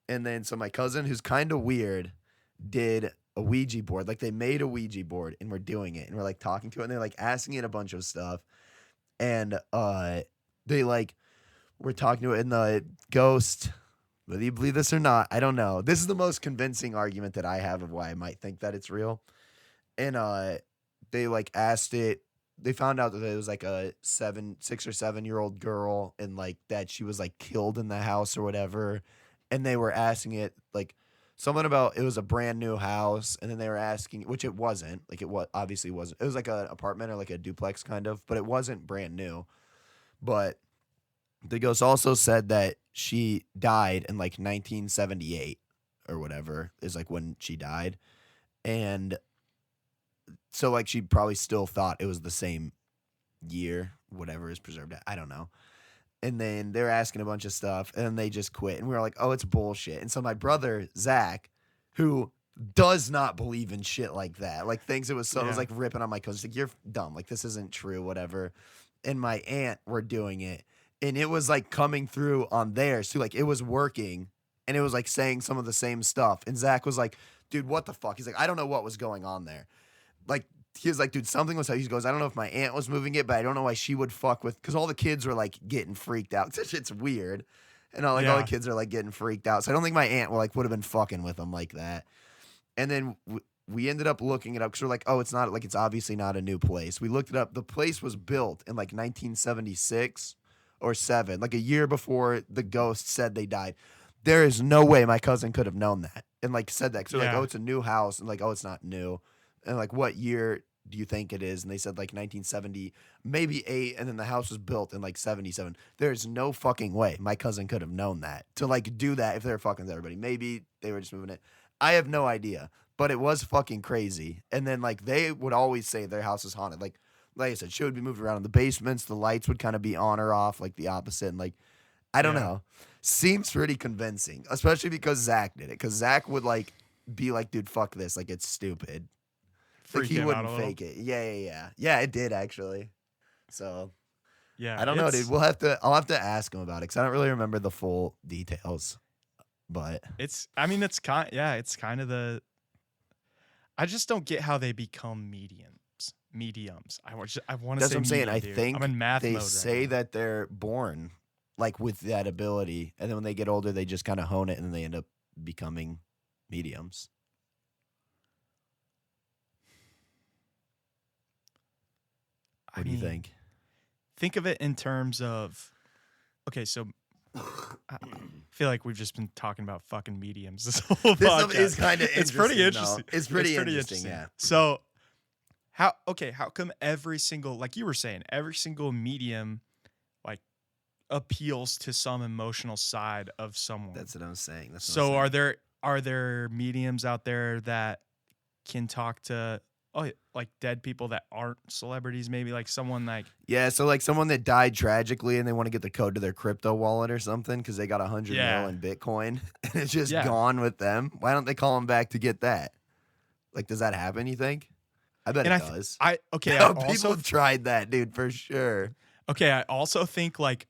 And then, so my cousin, who's kind of weird, did a Ouija board. Like, they made a Ouija board, and we're doing it. And we're, like, talking to it, and they're, like, asking it a bunch of stuff. And they, like, were talking to it, and the ghost, whether you believe this or not, I don't know. This is the most convincing argument that I have of why I might think that it's real. And they, like, asked it. They found out that it was, like, a 6 or 7-year-old girl, and, like, that she was, like, killed in the house or whatever. And they were asking it, like, something about it was a brand new house. And then they were asking, which it wasn't. Like, obviously wasn't. It was like an apartment or like a duplex kind of. But it wasn't brand new. But the ghost also said that she died in, like, 1978 or whatever is, like, when she died. And So like she probably still thought it was the same year, whatever is preserved. I don't know. And then they're asking a bunch of stuff, and then they just quit. And we were like, oh, it's bullshit. And so my brother, Zach, who does not believe in shit like that, like thinks it was so, it was like ripping on my cousin. He's like, you're dumb. Like, this isn't true, whatever. And my aunt were doing it, and it was like coming through on theirs too. Like, it was working, and it was like saying some of the same stuff. And Zach was like, dude, what the fuck? He's like, I don't know what was going on there. Like, he was like, dude, something was how he goes, I don't know if my aunt was moving it, but I don't know why she would fuck with, because all the kids were like getting freaked out. That shit's weird. And all the kids are like getting freaked out. So I don't think my aunt would have been fucking with them like that. And then we ended up looking it up because we're like, oh, it's not, like, it's obviously not a new place. We looked it up. The place was built in like 1976 or 7, like a year before the ghost said they died. There is no way my cousin could have known that and like said that. Because they're like, oh, it's a new house. And like, oh, it's not new. And like, what year do you think it is? And they said like 1970, maybe 8. And then the house was built in like 77. There's no fucking way my cousin could have known that to like do that if they were fucking with everybody. Maybe they were just moving it. I have no idea, but it was fucking crazy. And then like they would always say their house is haunted. Like I said, she would be moved around in the basements. The lights would kind of be on or off, like the opposite. And like, I don't know. Seems pretty convincing, especially because Zach did it. Because Zach would like be like, dude, fuck this. Like, it's stupid. Like, he wouldn't fake it. Yeah, it did actually. So, yeah, I don't know, dude. I'll have to ask him about it because I don't really remember the full details. But it's kind of the. I just don't get how they become mediums. I want to say. That's what I'm saying. I think I'm in math they mode say right now. that they're born like with that ability, and then when they get older, they just kind of hone it, and then they end up becoming mediums. What do you think? Think of it in terms of, okay, so I feel like we've just been talking about fucking mediums this whole podcast. This is kind of interesting. It's pretty interesting. It's pretty interesting, yeah. So, how come every single, like you were saying, every single medium, like, appeals to some emotional side of someone? That's what I'm saying. So, are there mediums out there that can talk to, like dead people that aren't celebrities, maybe like someone like so like someone that died tragically and they want to get the code to their crypto wallet or something because they got 100 mil in Bitcoin and it's just gone with them. Why don't they call them back to get that? Like, does that happen? You think? I bet it does. People have tried that, dude, for sure. Okay, I also think like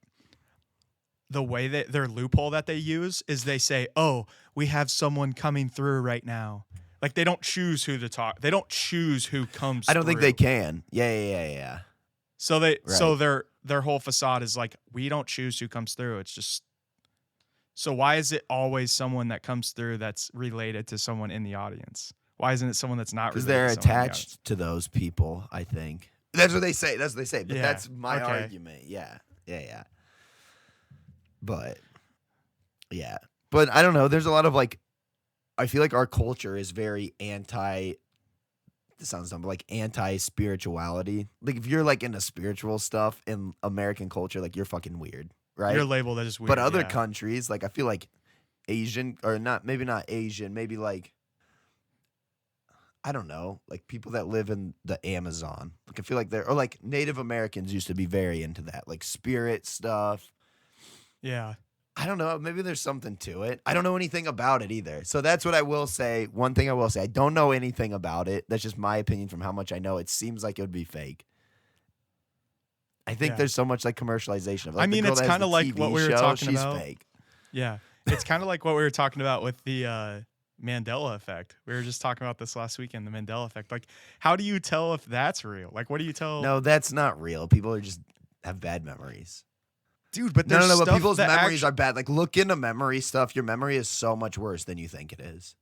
the way that their loophole that they use is they say, "Oh, we have someone coming through right now." Like, they don't choose who to talk. They don't choose who comes. I don't think they can. Yeah. So their whole facade is like, we don't choose who comes through. It's just. So why is it always someone that comes through that's related to someone in the audience? Why isn't it someone that's not related? Because they're attached to those people, I think. That's what they say. But that's my argument. Yeah. But I don't know. There's a lot of like. I feel like our culture is very this sounds dumb, but like anti-spirituality. Like, if you're like into spiritual stuff in American culture, like, you're fucking weird, right? You're labeled as weird. But other countries, like, I feel like Asian, or maybe not Asian, maybe like, I don't know, like people that live in the Amazon. Like, I feel like or like Native Americans used to be very into that, like spirit stuff. Yeah. I don't know. Maybe there's something to it. I don't know anything about it either. So that's what I will say. One thing I will say, I don't know anything about it. That's just my opinion from how much I know. It seems like it would be fake. I think there's so much like commercialization of it. Like, I mean, it's kind of like what we were talking about. She's fake. Yeah. It's kind of like what we were talking about with the Mandela effect. We were just talking about this last weekend, the Mandela effect. Like, how do you tell if that's real? Like, what do you tell? No, that's not real. People just have bad memories. Dude, but there's but people's memories are bad. Like, look into memory stuff. Your memory is so much worse than you think it is.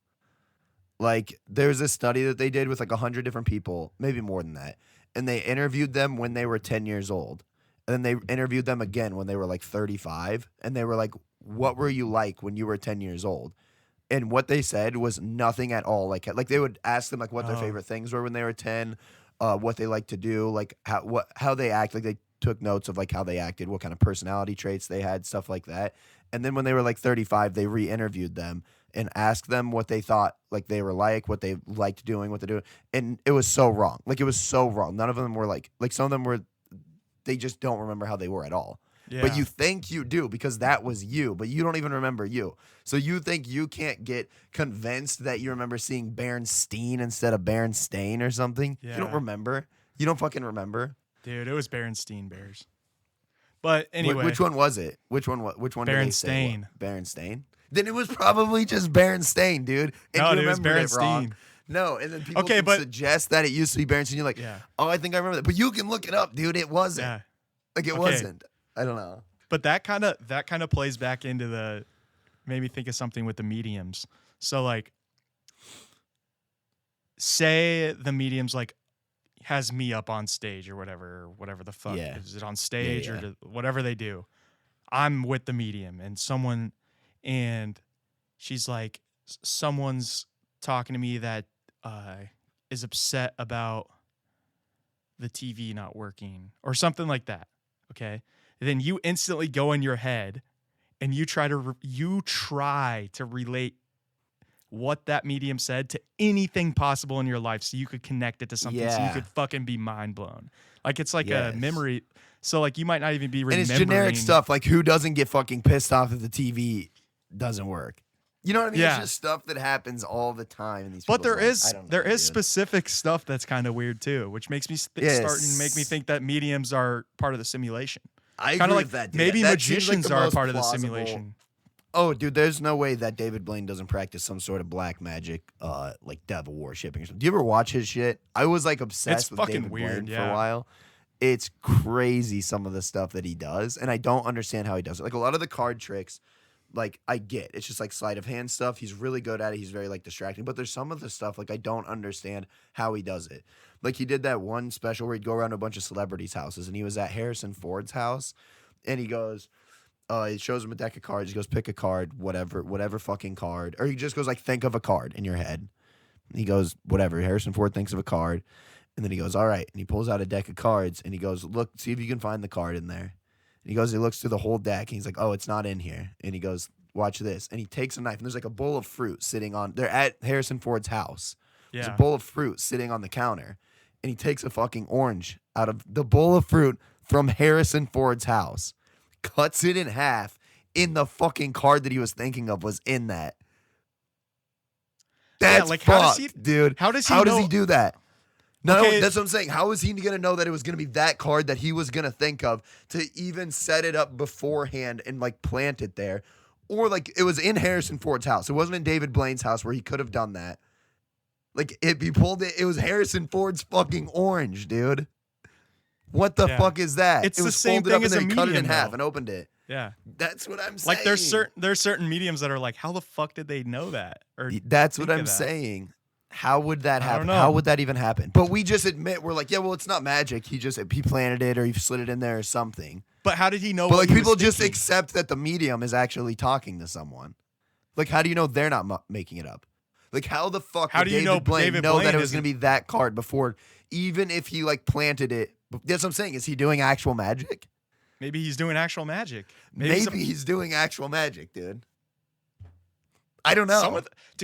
Like, there's a study that they did with like 100 different people, maybe more than that. And they interviewed them when they were 10 years old. And then they interviewed them again when they were like 35. And they were like, what were you like when you were 10 years old? And what they said was nothing at all. Like they would ask them like what their favorite things were when they were 10, what they like to do, like how they act. Like, they took notes of like how they acted, what kind of personality traits they had, stuff like that. And then when they were like 35, they re-interviewed them and ask them what they thought like they were like, what they liked doing, what they're doing. And it was so wrong. Like it was so wrong. None of them were like some of them were, they just don't remember how they were at all. Yeah. But you think you do because that was you, but you don't even remember you. So you think you can't get convinced that you remember seeing Berenstain instead of Berenstain or something? Yeah. You don't remember. You don't fucking remember. Dude, it was Berenstain Bears. But anyway. Which one was it? Which one did they say? Berenstain. Berenstain? Then it was probably just Berenstain, dude. And No, you dude, it was remembered Berenstain. wrong. No, and then people Okay, but suggest that it used to be Berenstain. You're like, oh, I think I remember that. But you can look it up, dude. It wasn't. Yeah. Like it wasn't. I don't know. But that kind of plays back into the made me think of something with the mediums. So like say the mediums like has me up on stage or whatever the fuck. Yeah. Is it on stage Yeah. or whatever they do? I'm with the medium and she's like someone's talking to me that is upset about the TV not working or something like that. Okay. Then you instantly go in your head and you try to relate what that medium said to anything possible in your life so you could connect it to something so you could fucking be mind blown. Like it's like a memory. So like you might not even be remembering. And it's generic stuff like who doesn't get fucking pissed off if the TV doesn't work? You know what I mean? Yeah. It's just stuff that happens all the time in these. But there lives. is specific stuff that's kind of weird too, which makes me starting to make me think that mediums are part of the simulation. I kind agree of like with that. Dude. Maybe that magicians like are most part of the plausible. simulation. Oh, dude, there's no way that David Blaine doesn't practice some sort of black magic, like devil worshipping or something. Do you ever watch his shit? I was like obsessed with David Blaine for a while. It's crazy some of the stuff that he does, and I don't understand how he does it. Like a lot of the card tricks, like I get. It's just like sleight of hand stuff. He's really good at it. He's very like distracting. But there's some of the stuff like I don't understand how he does it. Like he did that one special where he'd go around to a bunch of celebrities' houses, and he was at Harrison Ford's house, and he goes, he shows him a deck of cards. He goes, pick a card, whatever fucking card. Or he just goes like, think of a card in your head. And he goes, whatever. Harrison Ford thinks of a card. And then he goes, all right. And he pulls out a deck of cards and he goes, look, see if you can find the card in there. And he goes, he looks through the whole deck and he's like, oh, it's not in here. And he goes, watch this. And he takes a knife and there's like a bowl of fruit sitting on, they're at Harrison Ford's house. There's a bowl of fruit sitting on the counter. And he takes a fucking orange out of the bowl of fruit from Harrison Ford's house, cuts it in half, in the fucking card that he was thinking of was in that. That's like fucked, dude. How does he do that? No, Okay. that's what I'm saying. How is he going to know that it was going to be that card that he was going to think of to even set it up beforehand and like plant it there? Or like it was in Harrison Ford's house. It wasn't in David Blaine's house where he could have done that. Like if he pulled it, it was Harrison Ford's fucking orange, dude. What the fuck is that? It's it the was same folded thing up as and a then he cut it in medium, half though. and opened it. Yeah. That's what I'm saying. Like there's certain mediums that are like, how the fuck did they know that? Or that's what think I'm of that? saying. How would that happen? know. How would that even happen? But we just admit we're like, yeah, well, it's not magic. He planted it or he slid it in there or something. But how did he know? But what like he people was just thinking? accept that the medium is actually talking to someone. Like, how do you know they're not making it up? Like, how the fuck How did do you David know Blaine David know that Blaine it was going to be that card before, even if he like planted it? That's what I'm saying. Is he doing actual magic? Maybe he's doing actual magic. Maybe he's doing actual magic, dude. I don't know.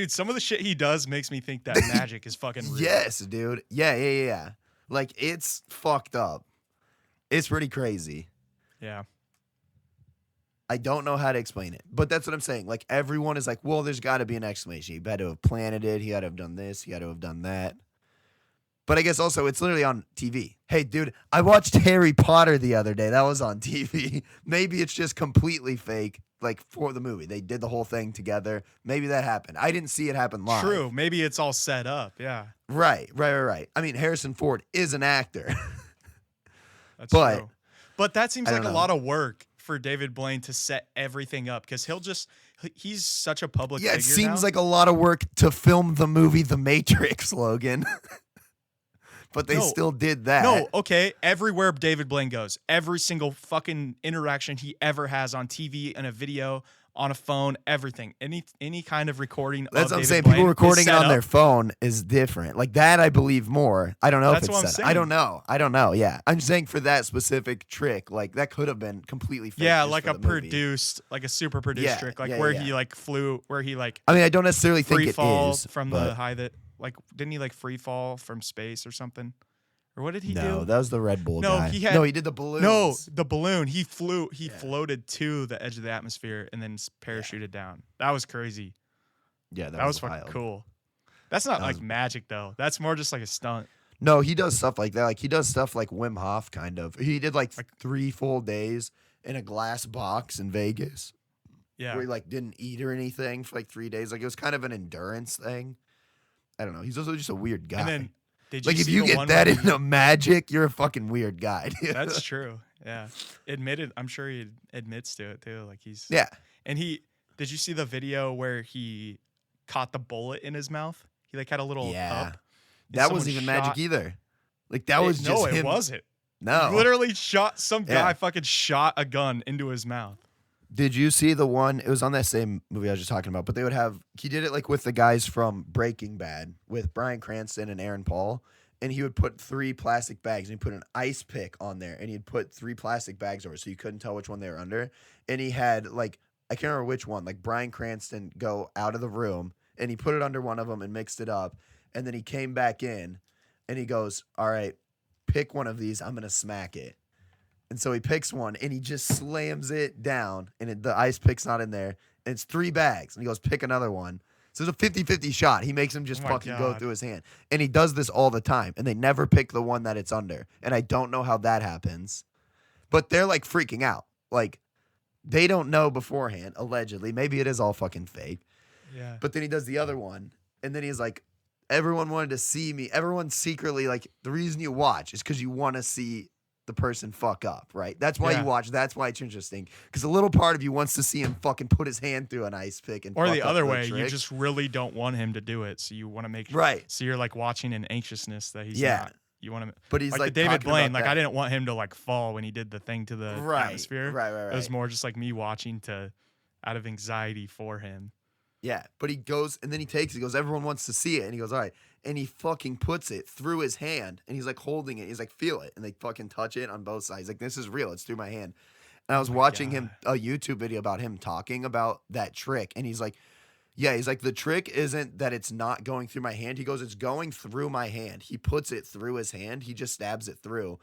Some of the shit he does makes me think that magic is fucking real. Yes, dude. Yeah. Like, it's fucked up. It's pretty crazy. Yeah. I don't know how to explain it, but that's what I'm saying. Like, everyone is like, well, there's got to be an explanation. He had to have planted it. He had to have done this. He had to have done that. But I guess also it's literally on TV. Hey, dude, I watched Harry Potter the other day. That was on TV. Maybe it's just completely fake, like for the movie. They did the whole thing together. Maybe that happened. I didn't see it happen live. True. Maybe it's all set up. Yeah. Right. I mean, Harrison Ford is an actor. That's true. But that seems like a lot of work for David Blaine to set everything up because he's such a public figure. Yeah, it seems now. like a lot of work to film the movie The Matrix, Logan. But they still did that. No, okay. Everywhere David Blaine goes, every single fucking interaction he ever has on TV, in a video, on a phone, everything, any kind of recording. That's of what I'm David saying. Blaine People recording is it set on their up. phone is different. Like that, I believe more. I don't know That's if what it's I'm set. saying. I don't know. Yeah, I'm saying for that specific trick, like that could have been completely fake. Yeah, just like for a the movie. produced, like a super produced trick, like where he like flew, where he like. I mean, I don't necessarily think free it fall is from but the high that like didn't he like free fall from space or something? Or what did he do? No, that was the Red Bull No, guy. he had No, he did the balloons. No, the balloon. He flew. He floated to the edge of the atmosphere and then parachuted down. That was crazy. Yeah, that was fucking cool. That's not like magic though. That's more just like a stunt. No, he does stuff like that. Like he does stuff like Wim Hof kind of. He did like 3 full days in a glass box in Vegas. Yeah. Where he like didn't eat or anything for like 3 days. Like it was kind of an endurance thing. I don't know. He's also just a weird guy. And then did you like if see you the get one that where into magic, you're a fucking weird guy. Dude. That's true. Yeah. I'm sure he admits to it too. Like he's Yeah. And did you see the video where he caught the bullet in his mouth? He like had a little cup. That wasn't even magic either. Like that was just no, him. it wasn't. No. He literally shot some guy fucking shot a gun into his mouth. Did you see the one? It was on that same movie I was just talking about, but they would have. He did it like with the guys from Breaking Bad with Bryan Cranston and Aaron Paul, and he would put 3 plastic bags and he'd put an ice pick on there, and he'd put 3 plastic bags over, so you couldn't tell which one they were under. And he had like I can't remember which one. Like Bryan Cranston go out of the room and he put it under one of them and mixed it up, and then he came back in, and he goes, "All right, pick one of these. I'm gonna smack it." And so he picks one and he just slams it down, and the ice pick's not in there. And it's 3 bags. And he goes, pick another one. So it's a 50-50 shot. He makes him just fucking go through his hand. And he does this all the time. And they never pick the one that it's under. And I don't know how that happens. But they're like freaking out. Like they don't know beforehand, allegedly. Maybe it is all fucking fake. Yeah. But then he does the other one. And then he's like, everyone wanted to see me. Everyone secretly, like, the reason you watch is because you want to see the person fuck up, right? That's why you watch. That's why it's interesting. Because a little part of you wants to see him fucking put his hand through an ice pick and. Or fuck the up other the way, trick. you just really don't want him to do it, so you want to make sure. Right. So you're like watching in anxiousness that he's not. You want to. But he's like David talking Blaine. about Like that. I didn't want him to like fall when he did the thing to the atmosphere. Right. It was more just like me watching out of anxiety for him. Yeah, but he goes and then he goes, everyone wants to see it, and he goes, all right, and he fucking puts it through his hand, and he's like holding it, he's like, feel it, and they fucking touch it on both sides, like, this is real, it's through my hand. And I was watching a YouTube video about him talking about that trick, and he's like, the trick isn't that it's not going through my hand. He goes, it's going through my hand. He puts it through his hand, he just stabs it through.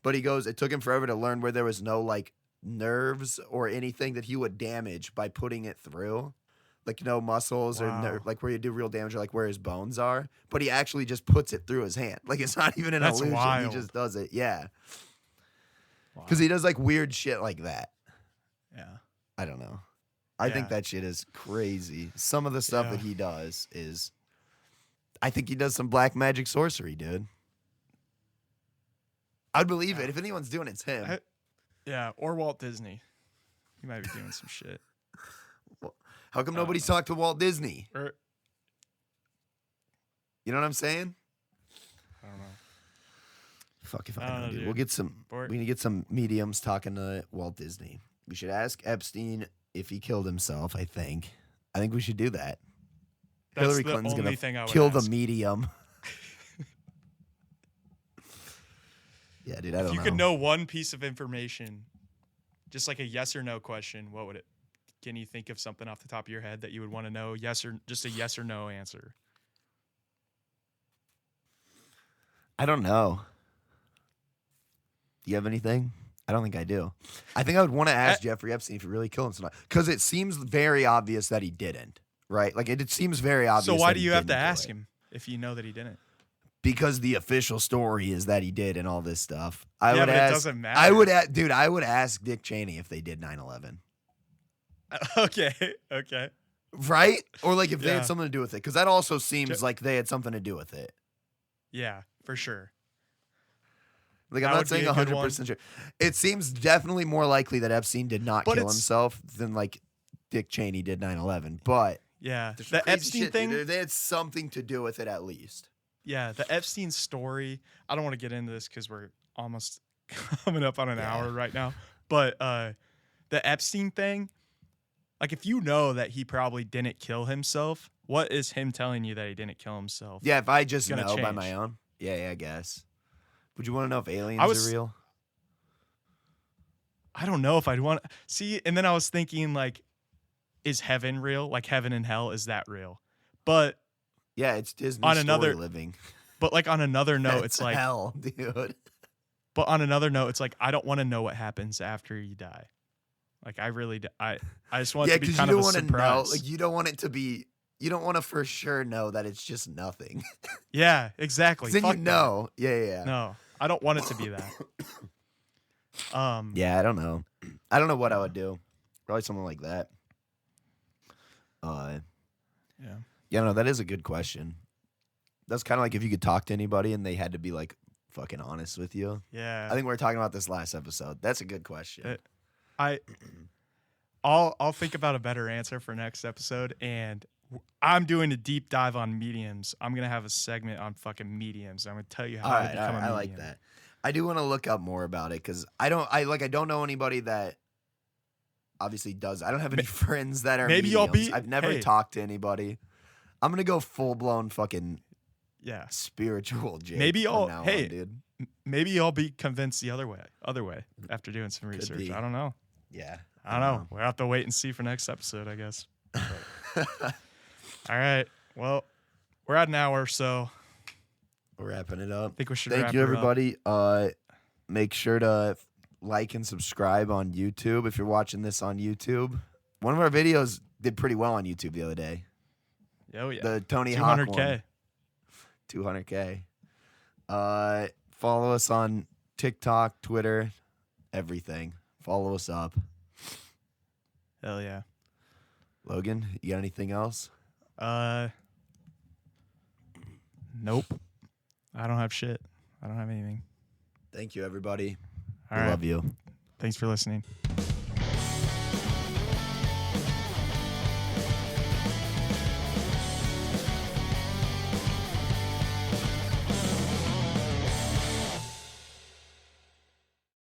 But he goes, it took him forever to learn where there was no like nerves or anything that he would damage by putting it through. Like no muscles or like where you do real damage or like where his bones are. But he actually just puts it through his hand. Like it's not even an illusion. Wild. He just does it. Yeah. Because he does like weird shit like that. Yeah. I don't know. I think that shit is crazy. Some of the stuff that he does is, I think he does some black magic sorcery, dude. I'd believe it. If anyone's doing it, it's him. Or Walt Disney. He might be doing some shit. How come nobody's talked to Walt Disney? Or, you know what I'm saying? I don't know. Fuck if I know, dude. We'll get some. We need to get some mediums talking to Walt Disney. We should ask Epstein if he killed himself. I think we should do that. That's Hillary the Clinton's only gonna thing I would kill ask. the medium. Yeah, dude. I don't know. If you could know one piece of information, just like a yes or no question, what would it? Can you think of something off the top of your head that you would want to know? Yes or just a yes or no answer. I don't know. Do you have anything? I don't think I do. I think I would want to ask Jeffrey Epstein if he really killed himself, because it seems very obvious that he didn't. Right? Like it seems very obvious. So why that do he you have to didn't do ask it. him if you know that he didn't? Because the official story is that he did and all this stuff. But it doesn't matter. I would ask Dick Cheney if they did 9/11. Okay. Right? Or like if they had something to do with it. Because that also seems like they had something to do with it. Yeah, for sure. Like I'm not saying 100% sure. It seems definitely more likely that Epstein did not kill himself than like Dick Cheney did 9/11. But yeah, the Epstein thing, they had something to do with it at least. Yeah, the Epstein story. I don't want to get into this because we're almost coming up on an hour right now. But the Epstein thing, like if you know that he probably didn't kill himself, what is him telling you that he didn't kill himself? Yeah, if I just know change. by my own. Yeah, I guess. Would you want to know if aliens are real? I don't know if I'd want to see. And then I was thinking, like, is heaven real? Like heaven and hell, is that real? But yeah, it's Disney on story another living. But like on another note, it's like hell, dude. But on another note, it's like I don't want to know what happens after you die. Like I really, I just want it to be kind of a surprise. Know, like you don't want it to be. You don't want to for sure know that it's just nothing. Yeah, exactly. Then you know. Yeah. No, I don't want it to be that. Yeah, I don't know. I don't know what I would do. Probably something like that. Yeah, no, that is a good question. That's kind of like if you could talk to anybody and they had to be like fucking honest with you. Yeah. I think we were talking about this last episode. That's a good question. I'll think about a better answer for next episode, and I'm doing a deep dive on mediums. I'm gonna have a segment on fucking mediums. I'm gonna tell you how to become a medium. I like that. I do want to look up more about it because I don't know anybody that obviously does. I don't have any friends that are mediums. I've never talked to anybody. I'm gonna go full blown fucking spiritual Jake. Maybe I'll be convinced the other way after doing some research. I don't know. Yeah. I don't know. We'll have to wait and see for next episode, I guess. All right. Well, we're at an hour, so we're wrapping it up. I think we should Thank you, everybody. Make sure to like and subscribe on YouTube if you're watching this on YouTube. One of our videos did pretty well on YouTube the other day. Oh, yeah. The Tony Hawk 200K. 200K. Follow us on TikTok, Twitter, everything. Follow us up. Hell yeah. Logan, you got anything else? Nope. I don't have shit. I don't have anything. Thank you, everybody. All right. Love you. Thanks for listening.